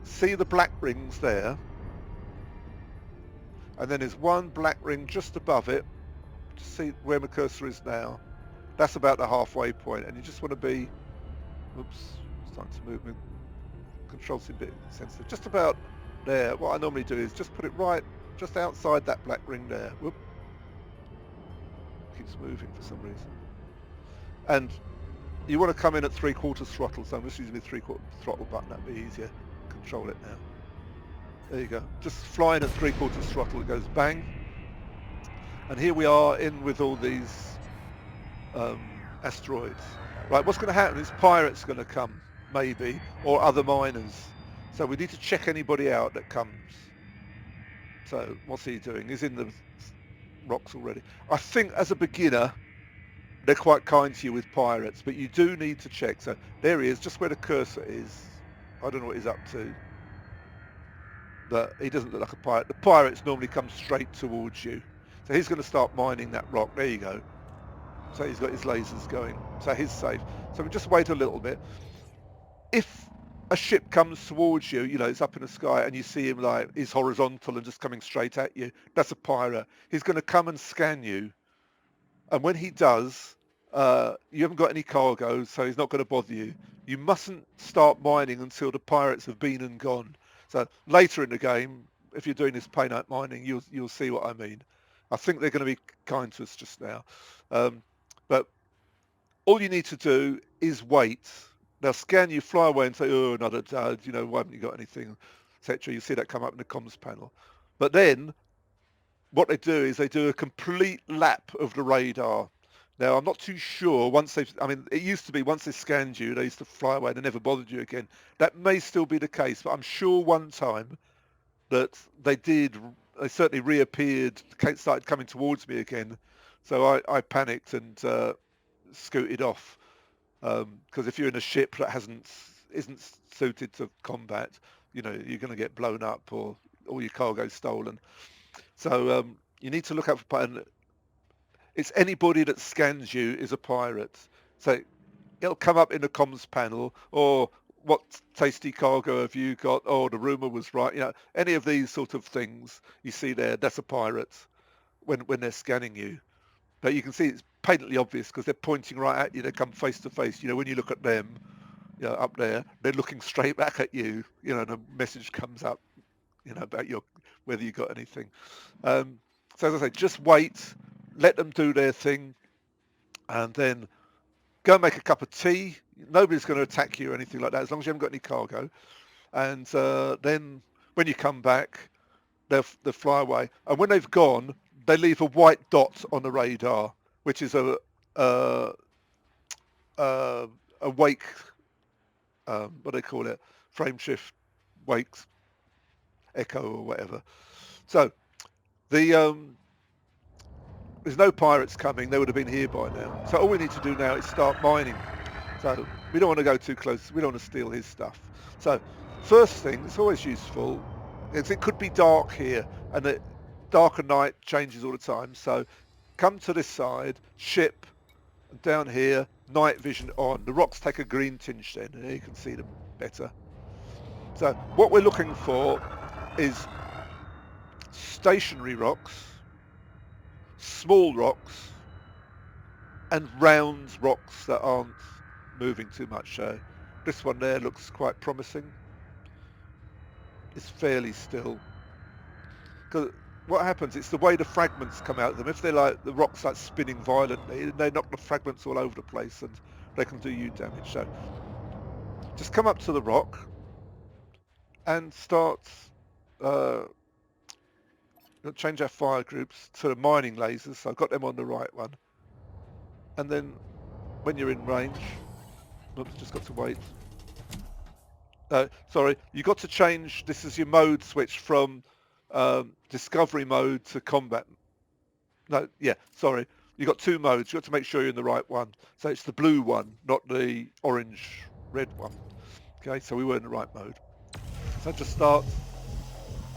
see the black rings there, and then there's one black ring just above it. Just see where my cursor is now. That's about the halfway point, and you just want to be, oops, starting to move, my controls a bit sensitive, just about there. What I normally do is just put it right just outside that black ring there. Whoop. Keeps moving for some reason. And you want to come in at 3/4 throttle, so I'm just using the 3/4 throttle button. That'd be easier. Control it now. There you go. Just flying at 3/4 throttle, it goes bang. And here we are in with all these asteroids. Right, what's going to happen is pirates going to come, maybe, or other miners. So we need to check anybody out that comes. So what's he doing? He's in the rocks already. I think as a beginner, they're quite kind to you with pirates, but you do need to check. So there he is, just where the cursor is. I don't know what he's up to, but he doesn't look like a pirate. The pirates normally come straight towards you. So he's going to start mining that rock. There you go. So he's got his lasers going. So he's safe. So we just wait a little bit. If a ship comes towards you, you know, it's up in the sky and you see him like he's horizontal and just coming straight at you, that's a pirate. He's going to come and scan you. And when he does, you haven't got any cargo, so he's not going to bother you. You mustn't start mining until the pirates have been and gone. So later in the game, if you're doing this Painite mining, you'll see what I mean. I think they're going to be kind to us just now. But all you need to do is wait. They'll scan you, fly away and say, oh, another dud, you know, why haven't you got anything, etc. You see that come up in the comms panel. But then what they do is they do a complete lap of the radar. Now, I'm not too sure once they've, I mean, it used to be once they scanned you, they used to fly away and they never bothered you again. That may still be the case, but I'm sure one time that they certainly reappeared, started coming towards me again. So I panicked and scooted off. Because if you're in a ship that isn't suited to combat, you know, you're going to get blown up or all your cargo stolen. So you need to look out for, and it's anybody that scans you is a pirate. So it'll come up in the comms panel, or what tasty cargo have you got? Oh, the rumor was right. You know, any of these sort of things you see there, that's a pirate when they're scanning you. But you can see it's patently obvious because they're pointing right at you. They come face to face. You know, when you look at them, you know, up there, they're looking straight back at you. You know, and a message comes up, you know, about whether you got anything. So as I say, just wait, let them do their thing, and then go and make a cup of tea. Nobody's going to attack you or anything like that as long as you haven't got any cargo. And then when you come back, they'll fly away. And when they've gone, they leave a white dot on the radar, which is a wake, what do they call it? Frame shift wake echo or whatever. So there's no pirates coming. They would have been here by now. So all we need to do now is start mining. So we don't want to go too close. We don't want to steal his stuff. So first thing, it's always useful, is it could be dark here, and the dark and night changes all the time. So come to this side, ship, and down here, night vision on. The rocks take a green tinge then, and you can see them better. So what we're looking for is stationary rocks, small rocks, and round rocks that aren't moving too much. This one there looks quite promising. It's fairly still. Because what happens, it's the way the fragments come out of them. If they're like, the rocks start spinning violently, they knock the fragments all over the place and they can do you damage. So just come up to the rock and start, change our fire groups to the mining lasers. So I've got them on the right one. And then when you're in range, oops, just got to wait. Sorry, you got to change, this is your mode switch from discovery mode to combat. No, yeah, sorry. You got two modes. You got to make sure you're in the right one. So it's the blue one, not the orange red one. Okay, so we were in the right mode. So just start.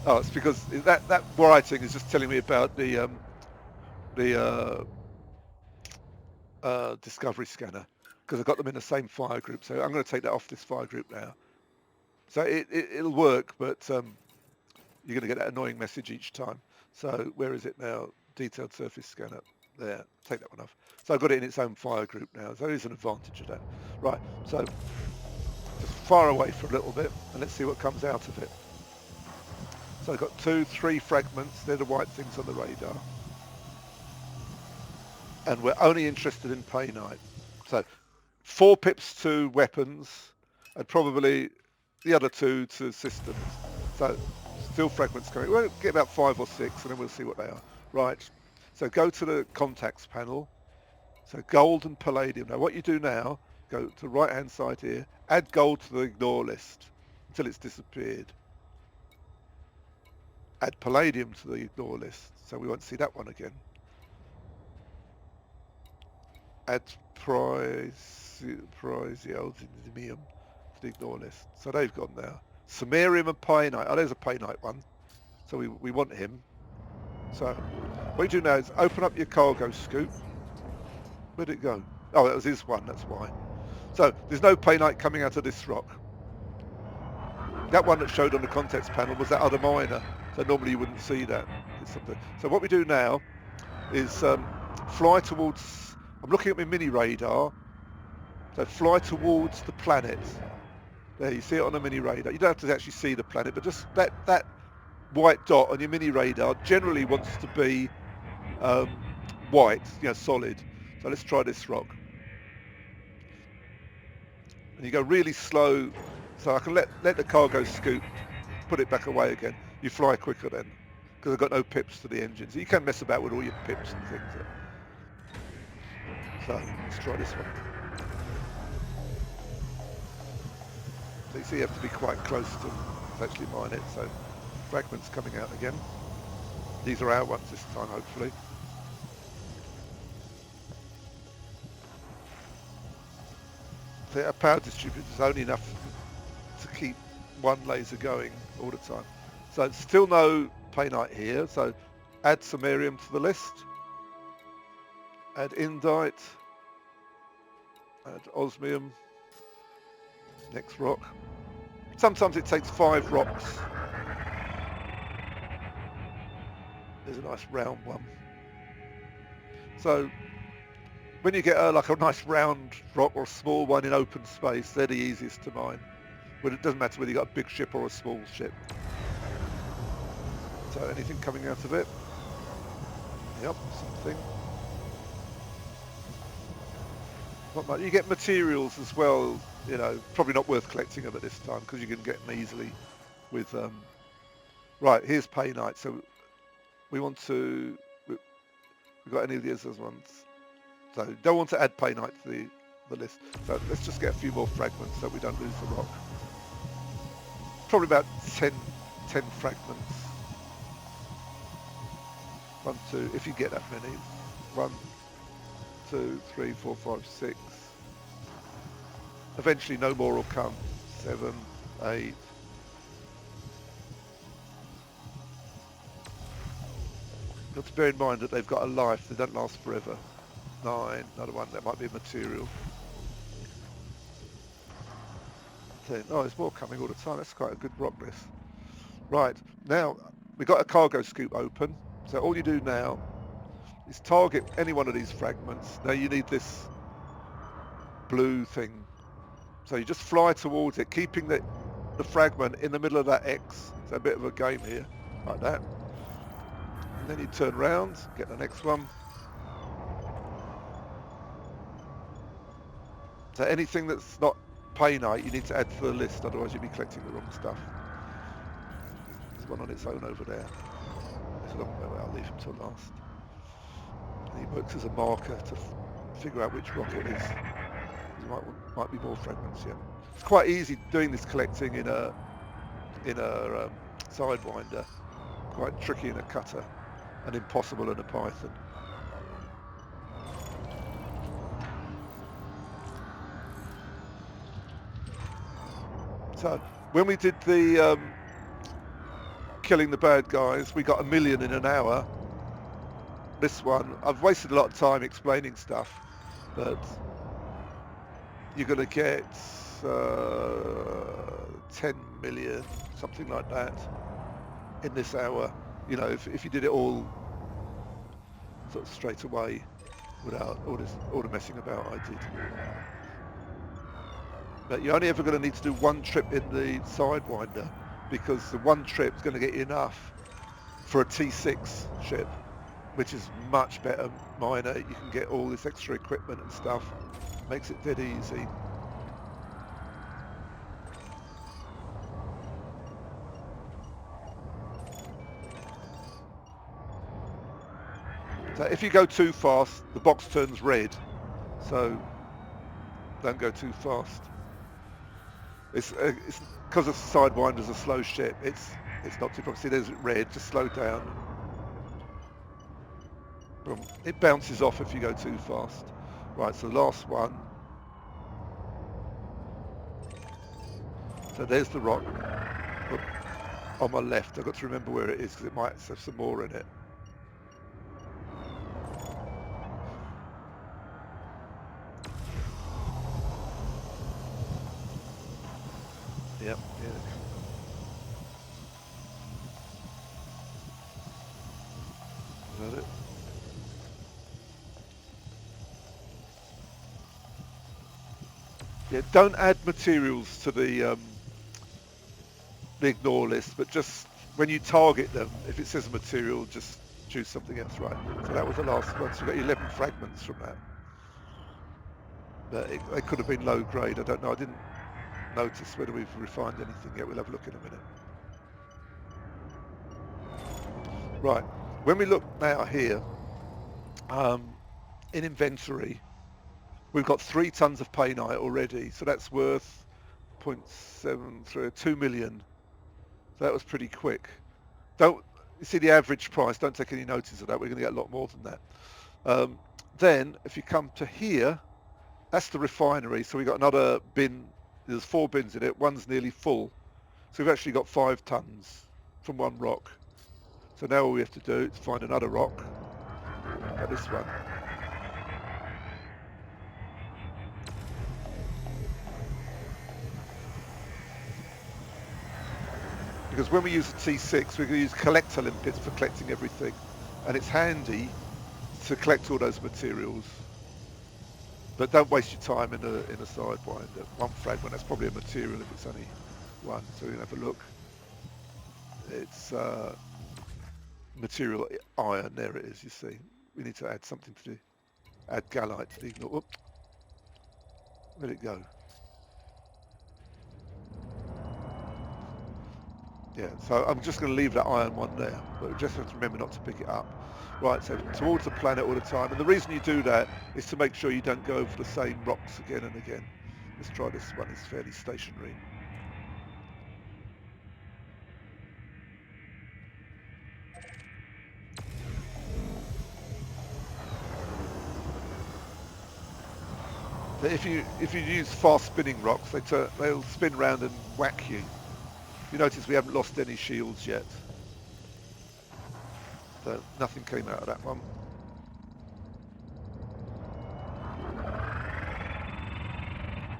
Oh, it's because that writing is just telling me about the discovery scanner, because I've got them in the same fire group. So I'm going to take that off this fire group now. So it'll work, but you're going to get that annoying message each time. So where is it now? Detailed surface scanner. There, take that one off. So I've got it in its own fire group now. So there is an advantage of that. Right, so just fire away for a little bit and let's see what comes out of it. So I've got 2, 3 fragments. They're the white things on the radar. And we're only interested in Painite. So 4 pips to weapons and probably the other 2 to systems. So still fragments coming. We'll get about 5 or 6 and then we'll see what they are. Right, so go to the contacts panel. So gold and palladium. Now what you do now, go to the right hand side here, add gold to the ignore list until it's disappeared. Add palladium to the ignore list, so we won't see that one again. Add prizioldinium to the ignore list. So they've gone now. Samarium and Painite. Oh, there's a Painite one. So we want him. So what you do now is open up your cargo scoop. Where'd it go? Oh, that was his one, that's why. So there's no Painite coming out of this rock. That one that showed on the context panel was that other miner. So normally you wouldn't see that. So what we do now is fly towards, I'm looking at my mini radar. So fly towards the planet. There, you see it on the mini radar. You don't have to actually see the planet, but just that white dot on your mini radar generally wants to be white, you know, solid. So let's try this rock. And you go really slow, so I can let the cargo scoop, put it back away again. You fly quicker then, because I've got no pips to the engine. So you can mess about with all your pips and things. So let's try this one. So you see you have to be quite close to actually mine it, so fragments coming out again. These are our ones this time, hopefully. So our power distributor is only enough to keep one laser going all the time. So still no Painite here, so add samarium to the list. Add indite. Add osmium. Next rock. Sometimes it takes 5 rocks. There's a nice round one. So when you get like a nice round rock or a small one in open space, they're the easiest to mine. But it doesn't matter whether you've got a big ship or a small ship. So anything coming out of it? Yep, something. Not much. You get materials as well, you know, probably not worth collecting them at this time because you can get them easily with... Right, here's Painite. So we want to... We've got any of the other ones. So don't want to add Painite to the list. So let's just get a few more fragments so we don't lose the rock. Probably about 10 fragments. 1, 2, if you get that many. 1, 2, 3, 4, 5, 6. Eventually no more will come. 7, 8. Got to bear in mind that they've got a life, they don't last forever. 9, another one, that might be a material. 10. Oh, there's more coming all the time. That's quite a good rock list. Right, now we've got a cargo scoop open. So all you do now is target any one of these fragments. Now you need this blue thing. So you just fly towards it, keeping the fragment in the middle of that X. It's a bit of a game here, like that. And then you turn around, get the next one. So anything that's not Painite, you need to add to the list, otherwise you'll be collecting the wrong stuff. There's one on its own over there. It's a long way away, I'll leave him till last. And he works as a marker to figure out which rock it is. There might be more fragments, yeah. It's quite easy doing this collecting in a Sidewinder. Quite tricky in a cutter, and impossible in a Python. So when we did the killing the bad guys, we got 1 million in an hour. This one, I've wasted a lot of time explaining stuff, but you're going to get 10 million, something like that, in this hour. You know, if you did it all sort of straight away without all the messing about I did. But you're only ever going to need to do 1 trip in the Sidewinder, because the 1 trip is going to get you enough for a T6 ship, which is much better miner. You can get all this extra equipment and stuff. Makes it dead easy. So if you go too fast, the box turns red. So don't go too fast. It's because a Sidewinder's a slow ship. It's not too fast. See, there's red. Just slow down. It bounces off if you go too fast. Right. So last one. So there's the rock. But on my left, I've got to remember where it is because it might have some more in it. Yep, yeah. Is that it? Yeah, don't add materials to the ignore list, but just when you target them, if it says a material, just choose something else, right? So that was the last one, so we got 11 fragments from that. But they could have been low grade, I don't know, I didn't notice whether we've refined anything yet. We'll have a look in a minute. Right, when we look now here, in inventory, We've got 3 tons of painite already, so that's worth 0.73, 2 million. So that was pretty quick. Don't you see the average price? Don't take any notice of that. We're going to get a lot more than that. Then, if you come to here, that's the refinery. So we've got another bin. There's 4 bins in it. One's nearly full. So we've actually got 5 tons from one rock. So now all we have to do is find another rock, like this one. Because when we use the T6, we're going to use collector limpets for collecting everything. And it's handy to collect all those materials. But don't waste your time in a Sidewinder. One fragment, that's probably a material if it's only one. So we can have a look. It's material iron, there it is, you see. We need to add something to do. Add gallite to the ignore. Whoop. Where'd it go? Yeah, so I'm just going to leave that iron one there, but we just have to remember not to pick it up. Right, so towards the planet all the time, and the reason you do that is to make sure you don't go over the same rocks again and again. Let's try this one, it's fairly stationary. But if you use fast spinning rocks, they'll spin round and whack you. You notice we haven't lost any shields yet. So nothing came out of that one.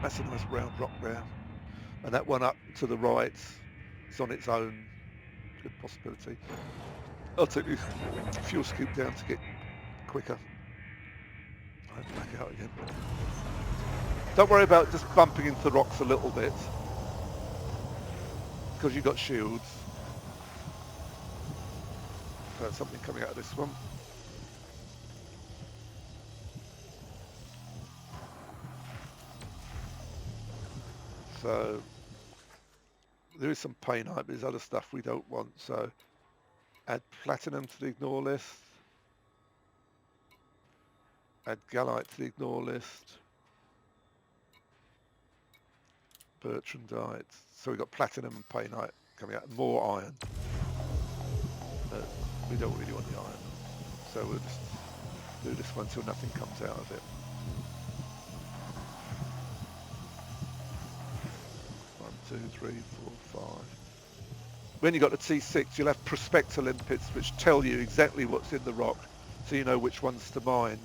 That's a nice round rock there. And that one up to the right is on its own. Good possibility. I'll take the fuel scoop down to get quicker. Right, back out again. Don't worry about just bumping into the rocks a little bit, because you've got shields. There's something coming out of this one. So there is some painite, but there's other stuff we don't want. So add platinum to the ignore list. Add gallite to the ignore list. Bertrandite. So we've got platinum and painite coming out. More iron. We don't really want the iron. So we'll just do this one until nothing comes out of it. One, two, three, four, five. When you've got the T6, you'll have prospector limpets which tell you exactly what's in the rock, so you know which ones to mine.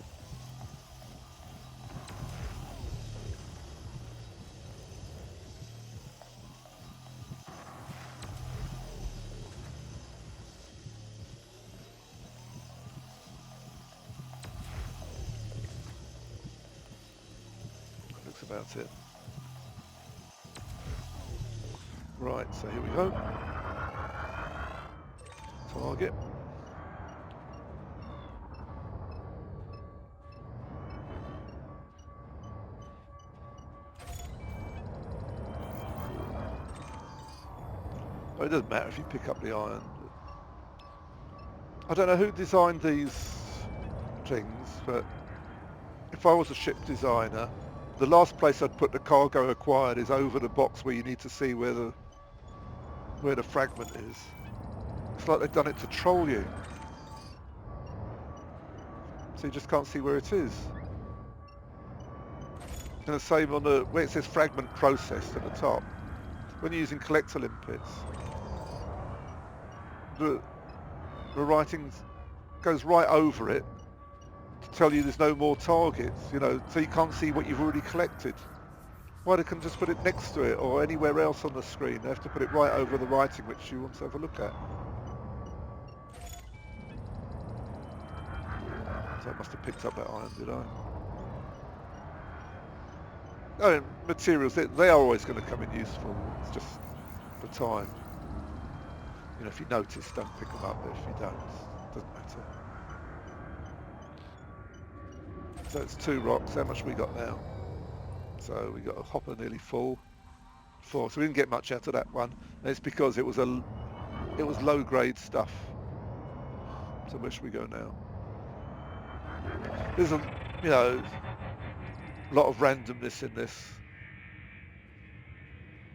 That looks about it. Right, so here we go. Target. Well, it doesn't matter if you pick up the iron. I don't know who designed these things, but if I was a ship designer, the last place I'd put the cargo acquired is over the box where you need to see where the fragment is. It's like they've done it to troll you. So you just can't see where it is. And the same on the where it says fragment processed at the top. When you're using collector limpets, the writing goes right over it to tell you there's no more targets, you know, so you can't see what you've already collected. Why they couldn't just put it next to it or anywhere else on the screen? They have to put it right over the writing which you want to have a look at. So I must have picked up that iron, did I? Oh, materials, they are always going to come in useful. It's just the time. You know, if you notice, don't pick them up, but if you don't, it doesn't matter. So it's 2 rocks. How much we got now? So we got a hopper nearly full. 4. So we didn't get much out of that one. And it's because it was low grade stuff. So where should we go now? There's a, you know, A lot of randomness in this.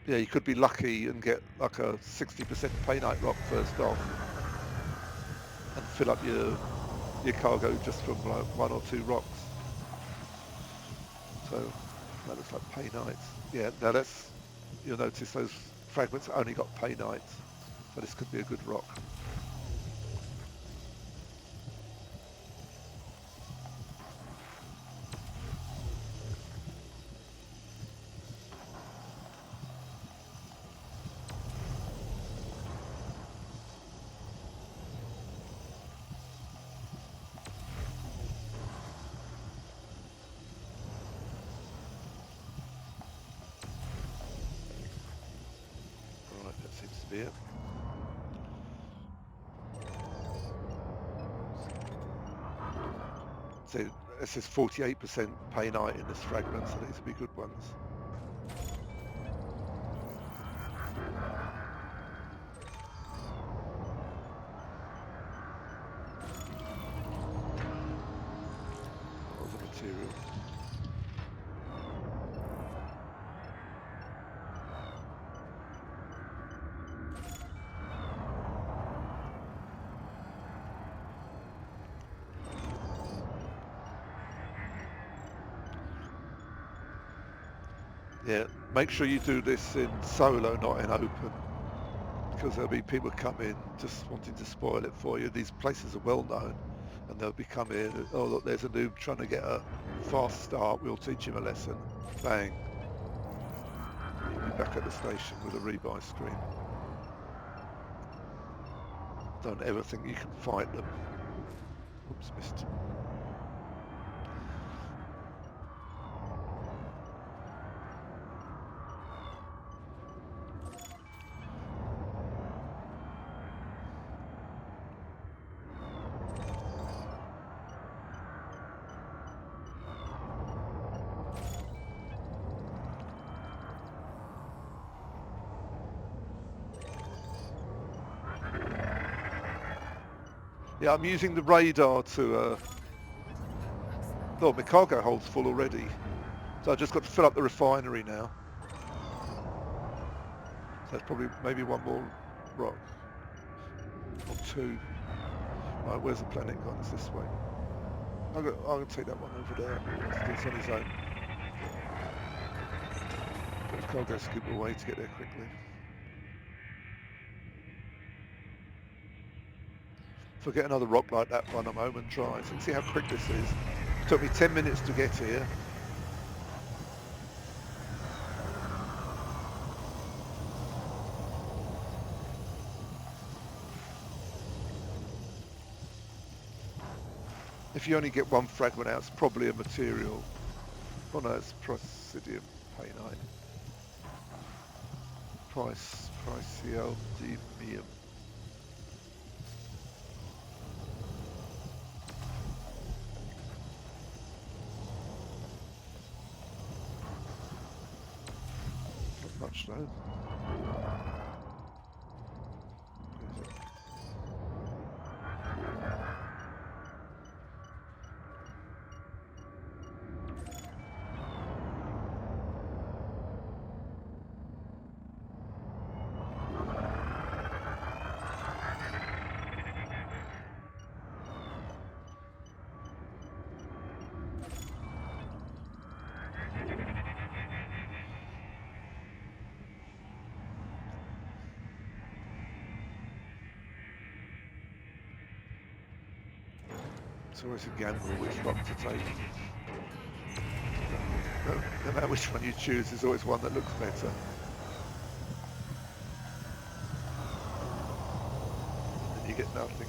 Yeah, you could be lucky and get like a 60% Painite rock first off and fill up your cargo just from like 1 or 2 rocks. So that looks like Painites. Yeah, now you'll notice those fragments only got Painites. So this could be a good rock. Right, that seems to be it. So it says 48% Painite in this fragment, so these would be good ones. That was a material. Yeah, make sure you do this in solo, not in open, because there'll be people come in just wanting to spoil it for you. These places are well known, and they'll be coming in. Oh, look, there's a noob trying to get a fast start. We'll teach him a lesson. Bang. You'll be back at the station with a rebuy screen. Don't ever think you can fight them. Oops, missed. Yeah, I'm using the radar to... Oh, my cargo hold's full already. So I just got to fill up the refinery now. So that's probably maybe one more rock. Or 2. Right, where's the planet gone? It's this way. I'm going to take that one over there. It's on his own. But his cargo scoop away to get there quickly. If I get another rock like that one, I'm home and dry. So you can see how quick this is. It took me 10 minutes to get here. If you only get one fragment out, it's probably a material. Oh no, it's Presidium Painite. Praseodymium. Not much though. It's always a gamble which rock to take. No matter which one you choose, there's always one that looks better. And you get nothing.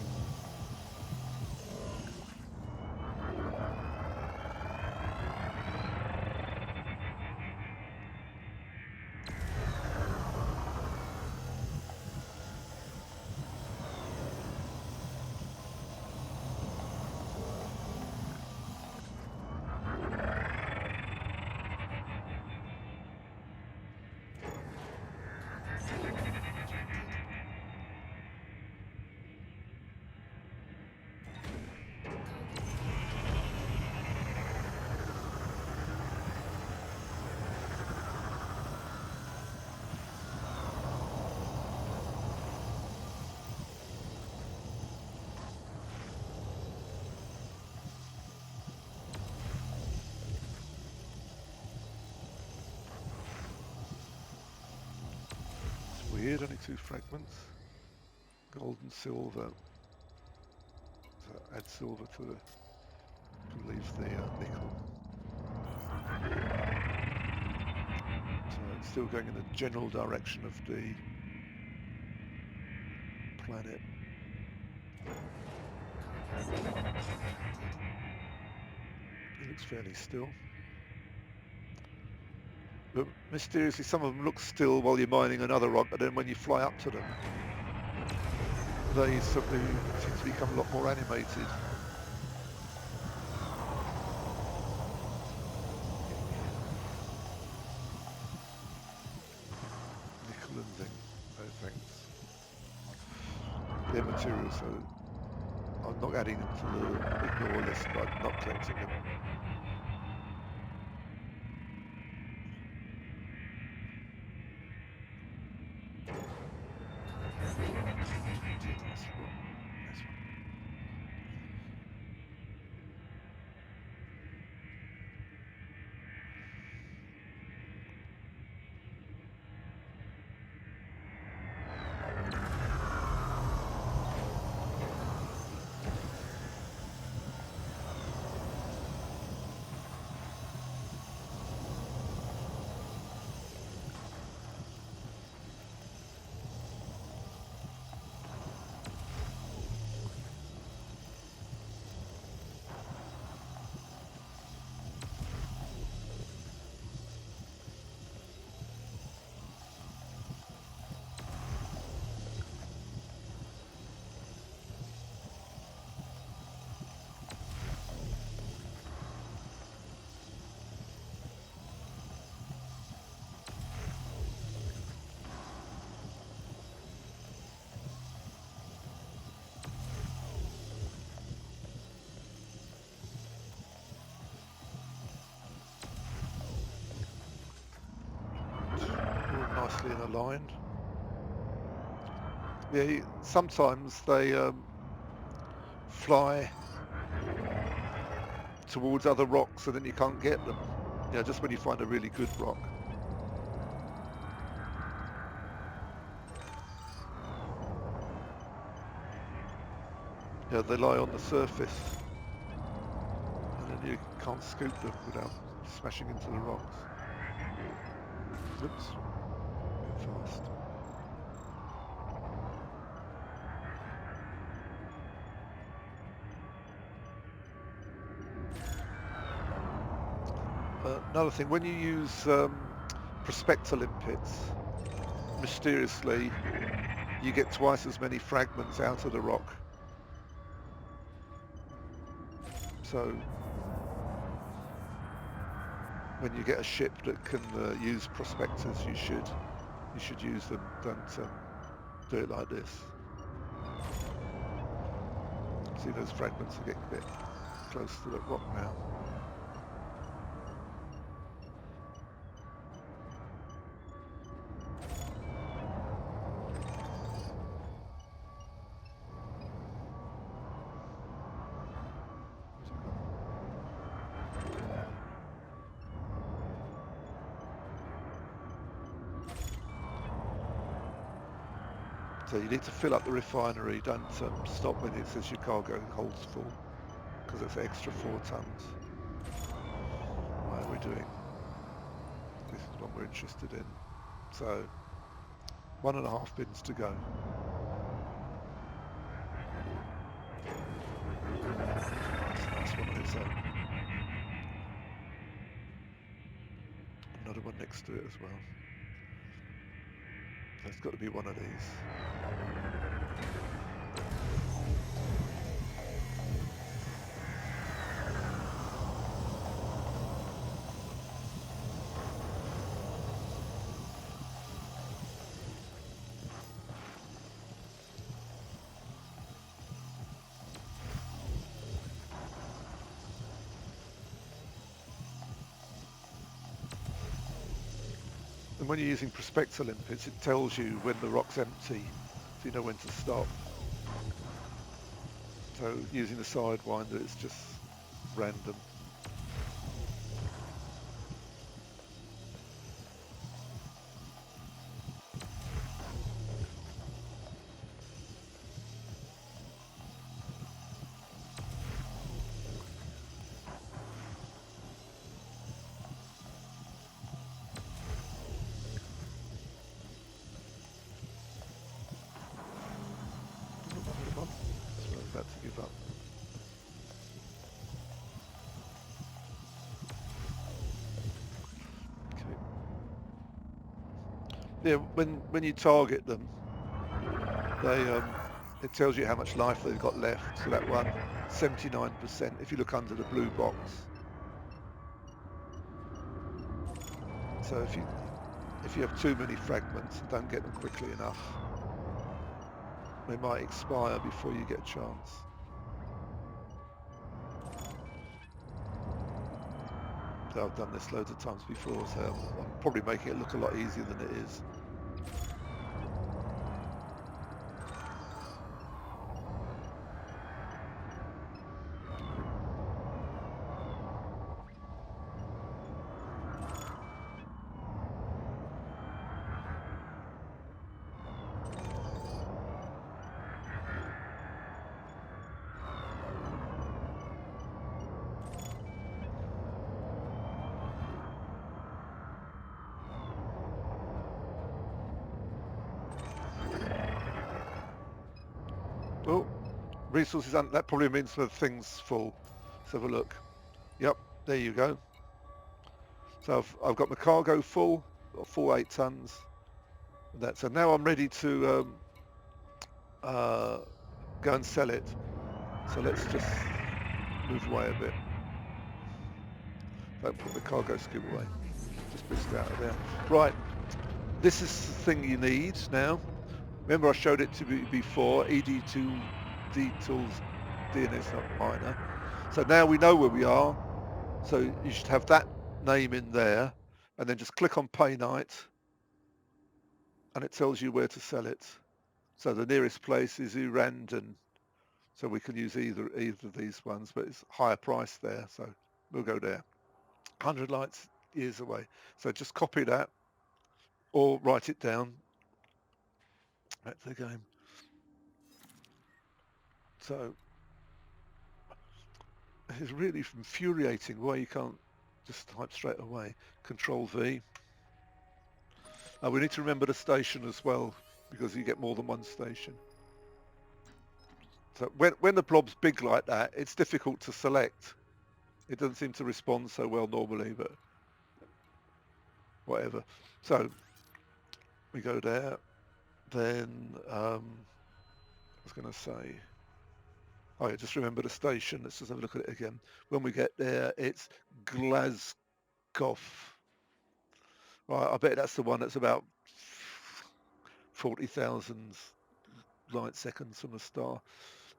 2 fragments. Gold and silver. So add silver to the... can leave the nickel. So it's still going in the general direction of the planet. It looks fairly still. But mysteriously, some of them look still while you're mining another rock, but then when you fly up to them, they suddenly seem to become a lot more animated. Nickel and zinc, no thanks. They're materials, so I'm not adding them to the ignore list, but I'm not collecting them. Nicely in a line. Yeah, sometimes they fly towards other rocks and then you can't get them. You know, just when you find a really good rock. Yeah, they lie on the surface and then you can't scoop them without smashing into the rocks. Oops, a bit fast. Another thing, when you use prospector limpets, mysteriously you get twice as many fragments out of the rock. So when you get a ship that can use prospectors, you should use them. Don't do it like this. See, those fragments are getting a bit close to the rock now. So you need to fill up the refinery. Don't stop when it says your cargo holds full, because it's extra 4 tons. Why are we doing? This is what we're interested in. So 1.5 bins to go. Nice one on its own. Another one next to it as well. There's got to be one of these. And when you're using prospector limpets, it tells you when the rock's empty, so you know when to stop. So using the Sidewinder, it's just random. to give up. Okay. Yeah, when you target them, they it tells you how much life they've got left. So that one, 79%. If you look under the blue box. So if you have too many fragments and don't get them quickly enough, they might expire before you get a chance. So I've done this loads of times before, so I'm probably making it look a lot easier than it is. Oh, resources, that probably means the thing's full. Let's have a look. Yep, there you go. So I've got my cargo full, got full 8 tons. So now I'm ready to go and sell it. So let's just move away a bit. Don't put the cargo scoop away. Just whisked out of there. Right, this is the thing you need now. Remember I showed it to you before, ED2 D tools DNS not minor. So now we know where we are. So you should have that name in there, and then just click on Painite, and it tells you where to sell it. So the nearest place is Urandon. So we can use either of these ones, but it's higher price there. So we'll go there. 100 light years away. So just copy that or write it down. Back to the game. So it's really infuriating why you can't just type straight away. Control V. We need to remember the station as well, because you get more than one station. So when the blob's big like that, it's difficult to select. It doesn't seem to respond so well normally, but whatever. So we go there. Then I was going to say, oh yeah, just remember the station. Let's just have a look at it again. When we get there, it's Glasgow. Right, I bet that's the one that's about 40,000 light seconds from the star.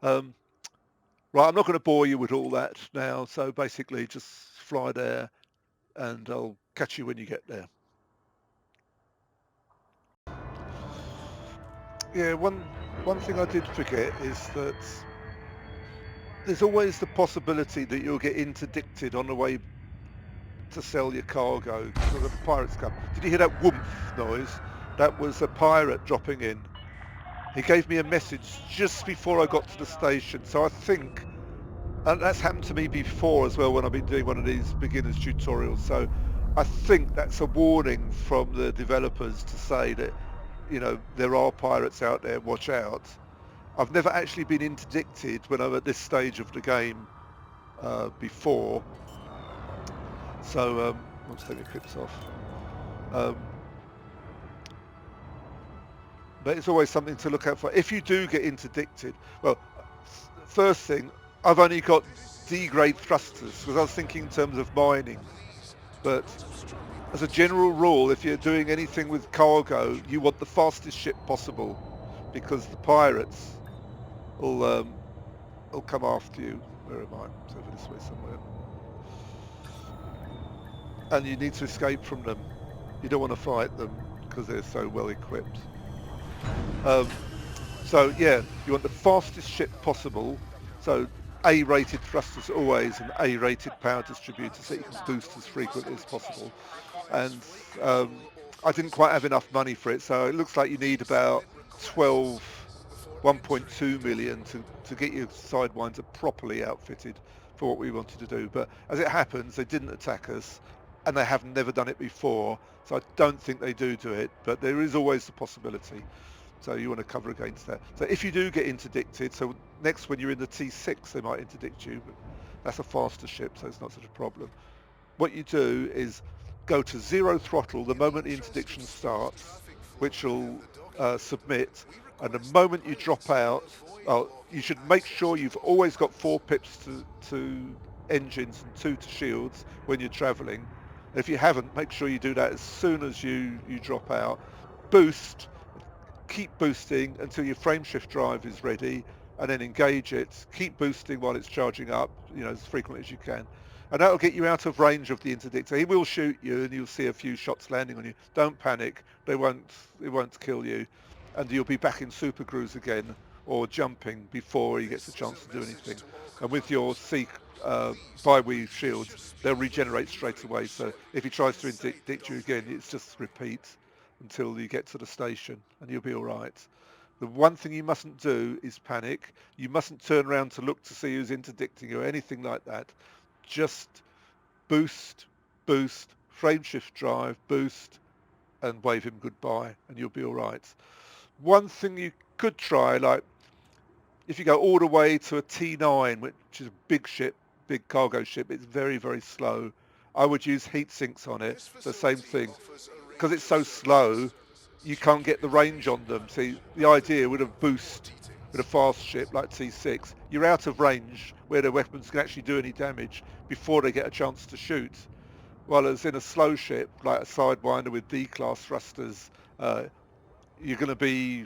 Right, I'm not going to bore you with all that now. So basically, just fly there, and I'll catch you when you get there. Yeah, one thing I did forget is that there's always the possibility that you'll get interdicted on the way to sell your cargo because the pirates come. Did you hear that whoomph noise? That was a pirate dropping in. He gave me a message just before I got to the station. So I think, and that's happened to me before as well when I've been doing one of these beginners tutorials. So I think that's a warning from the developers to say that, you know, there are pirates out there, watch out. I've never actually been interdicted when I'm at this stage of the game before. So let's take the clips off. But it's always something to look out for. If you do get interdicted, well, first thing, I've only got D-grade thrusters because I was thinking in terms of mining. But as a general rule, if you're doing anything with cargo, you want the fastest ship possible because the pirates will come after you. Where am I? It's over this way somewhere. And you need to escape from them. You don't want to fight them because they're so well equipped. So yeah, you want the fastest ship possible. So A-rated thrusters always, and A-rated power distributors so you can boost as frequently as possible. And I didn't quite have enough money for it, so it looks like you need about 1.2 million to get your Sidewinder properly outfitted for what we wanted to do. But as it happens, they didn't attack us, and they have never done it before, so I don't think they do it, but there is always the possibility. So you want to cover against that. So if you do get interdicted, so next when you're in the T6, they might interdict you, but that's a faster ship, so it's not such a problem. What you do is go to zero throttle the moment the interdiction starts, which will submit, and the moment you drop out, you should make sure you've always got 4 pips to engines and 2 to shields when you're traveling. If you haven't, make sure you do that as soon as you drop out. Boost, keep boosting until your frame shift drive is ready, and then engage it. Keep boosting while it's charging up, as frequently as you can. And that'll get you out of range of the interdictor. He will shoot you and you'll see a few shots landing on you. Don't panic. It won't kill you. And you'll be back in super cruise again or jumping before he gets a chance to do anything. And with your bi-weave shields, they'll regenerate straight away. So if he tries to interdict you again, it's just repeat until you get to the station and you'll be all right. The one thing you mustn't do is panic. You mustn't turn around to look to see who's interdicting you or anything like that. Just boost, boost, frame shift drive, boost, and wave him goodbye, and you'll be all right. One thing you could try, like if you go all the way to a T9, which is a big ship, big cargo ship, it's very, very slow. I would use heat sinks on it. So same thing. Because it's so slow, you can't get the range on them. See, the idea with a boost with a fast ship like T6, you're out of range where the weapons can actually do any damage before they get a chance to shoot. While as in a slow ship like a Sidewinder with D-class thrusters, you're going to be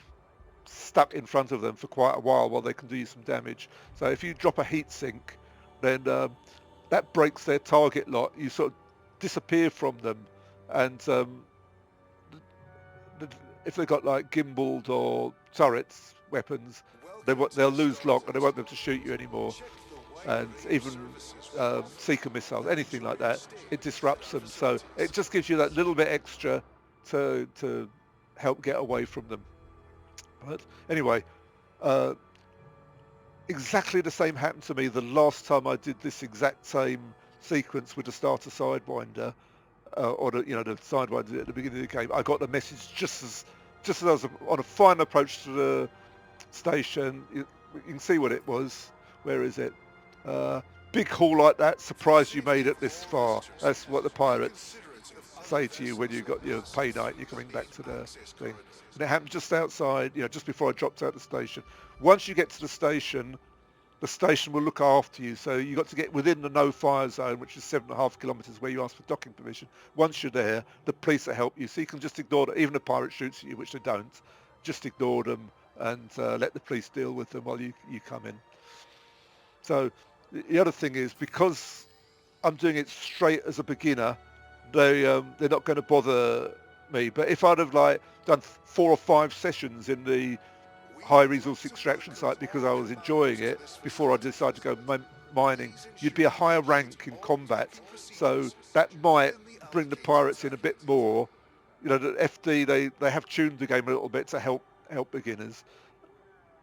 stuck in front of them for quite a while they can do you some damage. So if you drop a heat sink, then that breaks their target lock. You sort of disappear from them, and if they've got like gimbaled or turrets weapons, they'll lose lock and they won't be able to shoot you anymore. And even seeker missiles, anything like that, it disrupts them. So it just gives you that little bit extra to help get away from them. But anyway, exactly the same happened to me the last time I did this exact same sequence with the starter Sidewinder. Or the Sidewinder at the beginning of the game. I got the message just as I was on a final approach to the station. You can see what it was. Where is it? Big haul like that. Surprised you made it this far. That's what the pirates say to you when you got your Painite. You're coming back to the thing. And it happened just outside. Just before I dropped out the station. Once you get to the station will look after you. So you got to get within the no-fire zone, which is 7.5 kilometres where you ask for docking permission. Once you're there, the police will help you. So you can just ignore them. Even if a pirate shoots at you, which they don't, just ignore them and let the police deal with them while you come in. So the other thing is, because I'm doing it straight as a beginner, they're not going to bother me. But if I'd have done 4 or 5 sessions in the high resource extraction site because I was enjoying it before I decided to go mining, you'd be a higher rank in combat. So that might bring the pirates in a bit more. The FD, they have tuned the game a little bit to help beginners.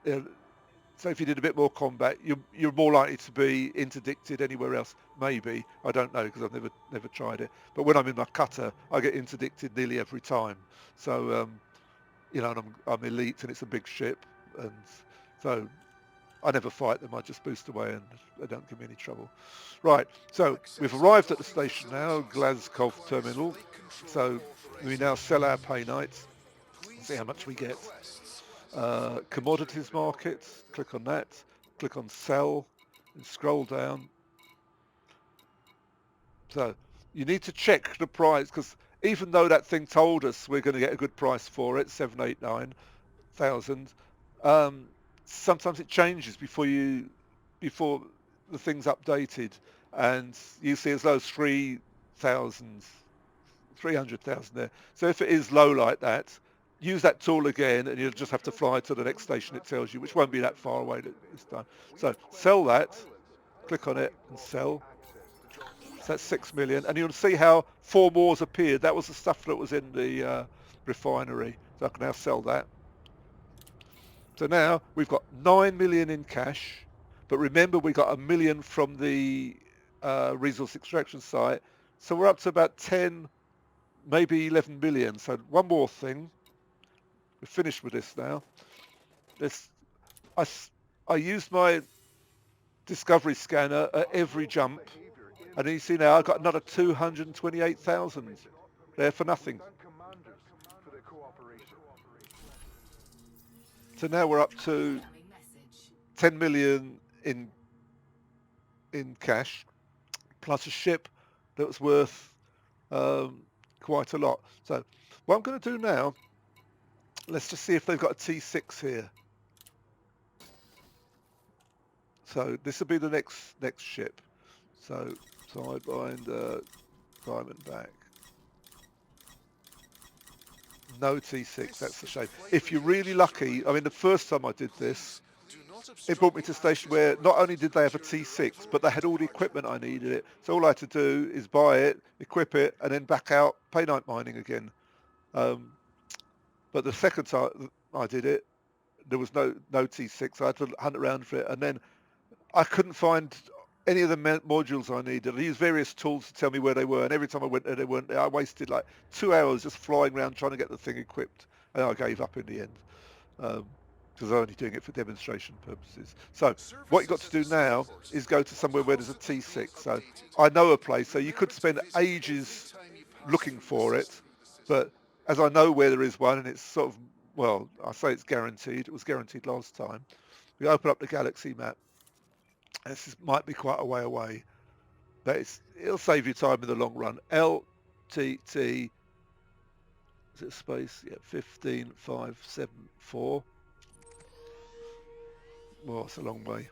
So if you did a bit more combat, you're more likely to be interdicted anywhere else. Maybe, I don't know, because I've never tried it. But when I'm in my cutter, I get interdicted nearly every time. So and I'm elite and it's a big ship, and so I never fight them. I just boost away and they don't give me any trouble. Right, so we've arrived at the station now, Glasgow Terminal. So we now sell our Painites, see how much we get. Commodities market, click on that, click on sell, and scroll down. So you need to check the price, because even though that thing told us we're going to get a good price for it, 789,000, sometimes it changes before the thing's updated, and you see as low as 300,000 there. So if it is low like that, use that tool again, and you'll just have to fly to the next station it tells you, which won't be that far away this time. So sell that, click on it and sell. So that's 6 million, and you'll see how 4 more's appeared. That was the stuff that was in the refinery. So I can now sell that. So now we've got 9 million in cash, but remember we got 1 million from the resource extraction site. So we're up to about 10, maybe 11 million. So one more thing. we're finished with this now. I used my discovery scanner at every jump, and you see now I've got another 228,000 there for nothing. So now we're up to 10 million in cash, plus a ship that was worth quite a lot. So what I'm going to do now, let's just see if they've got a T6 here. So this will be the next ship. So Sidewinder, Diamondback. No T6, that's a shame. If you're really lucky, I mean, the first time I did this, it brought me to a station where not only did they have a T6, but they had all the equipment I needed it. So all I had to do is buy it, equip it, and then back out Painite mining again. But the second time I did it, there was no T6. I had to hunt around for it, and then I couldn't find any of the modules I needed. I used various tools to tell me where they were, and every time I went there, they weren't there. I wasted like 2 hours just flying around trying to get the thing equipped, and I gave up in the end because I'm only doing it for demonstration purposes. So what you've got to do now is go to somewhere where there's a T6. So I know a place, so you could spend ages looking for it, but as I know where there is one, and it's sort of, well, I say it's guaranteed. It was guaranteed last time. We open up the galaxy map. This might be quite a way away, but it'll save you time in the long run. LTT, is it space? Yeah, 15574. Well, it's a long way.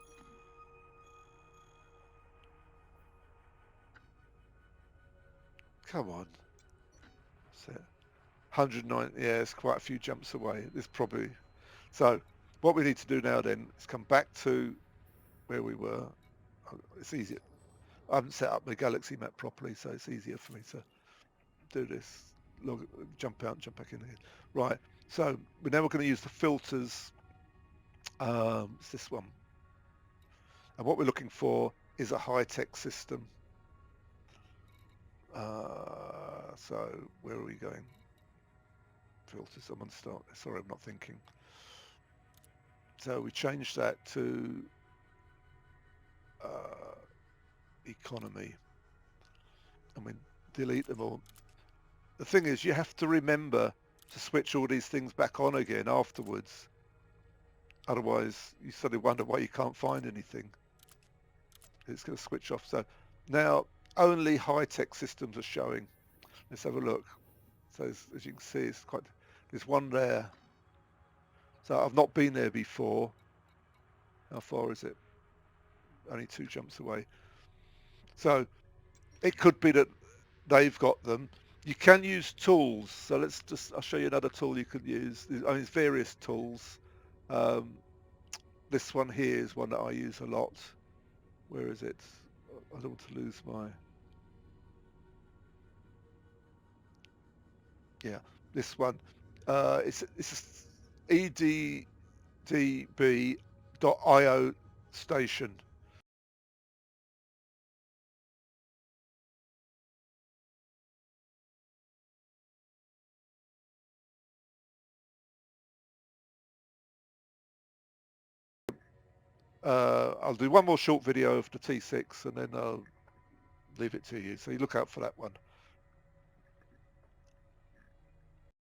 Come on. So 109, yeah, it's quite a few jumps away. It's probably, so what we need to do now then is come back to where we were. It's easier. I haven't set up the galaxy map properly, so it's easier for me to do this. Jump out and jump back in again. Right, so now we're going to use the filters. It's this one. And what we're looking for is a high-tech system. So where are we going? Filters, I'm going to start. Sorry, I'm not thinking. So we change that to economy, and we delete them all. The thing is, you have to remember to switch all these things back on again afterwards. Otherwise, you suddenly wonder why you can't find anything. It's going to switch off. So now only high-tech systems are showing. Let's have a look. So as you can see, it's quite. There's one there. So I've not been there before. How far is it? Only 2 jumps away. So it could be that they've got them. You can use tools. So I'll show you another tool you could use. I mean, there's various tools. This one here is one that I use a lot. Where is it? I don't want to lose my, yeah, this one. It's eddb.io station. I'll do one more short video of the T6 and then I'll leave it to you. So you look out for that one.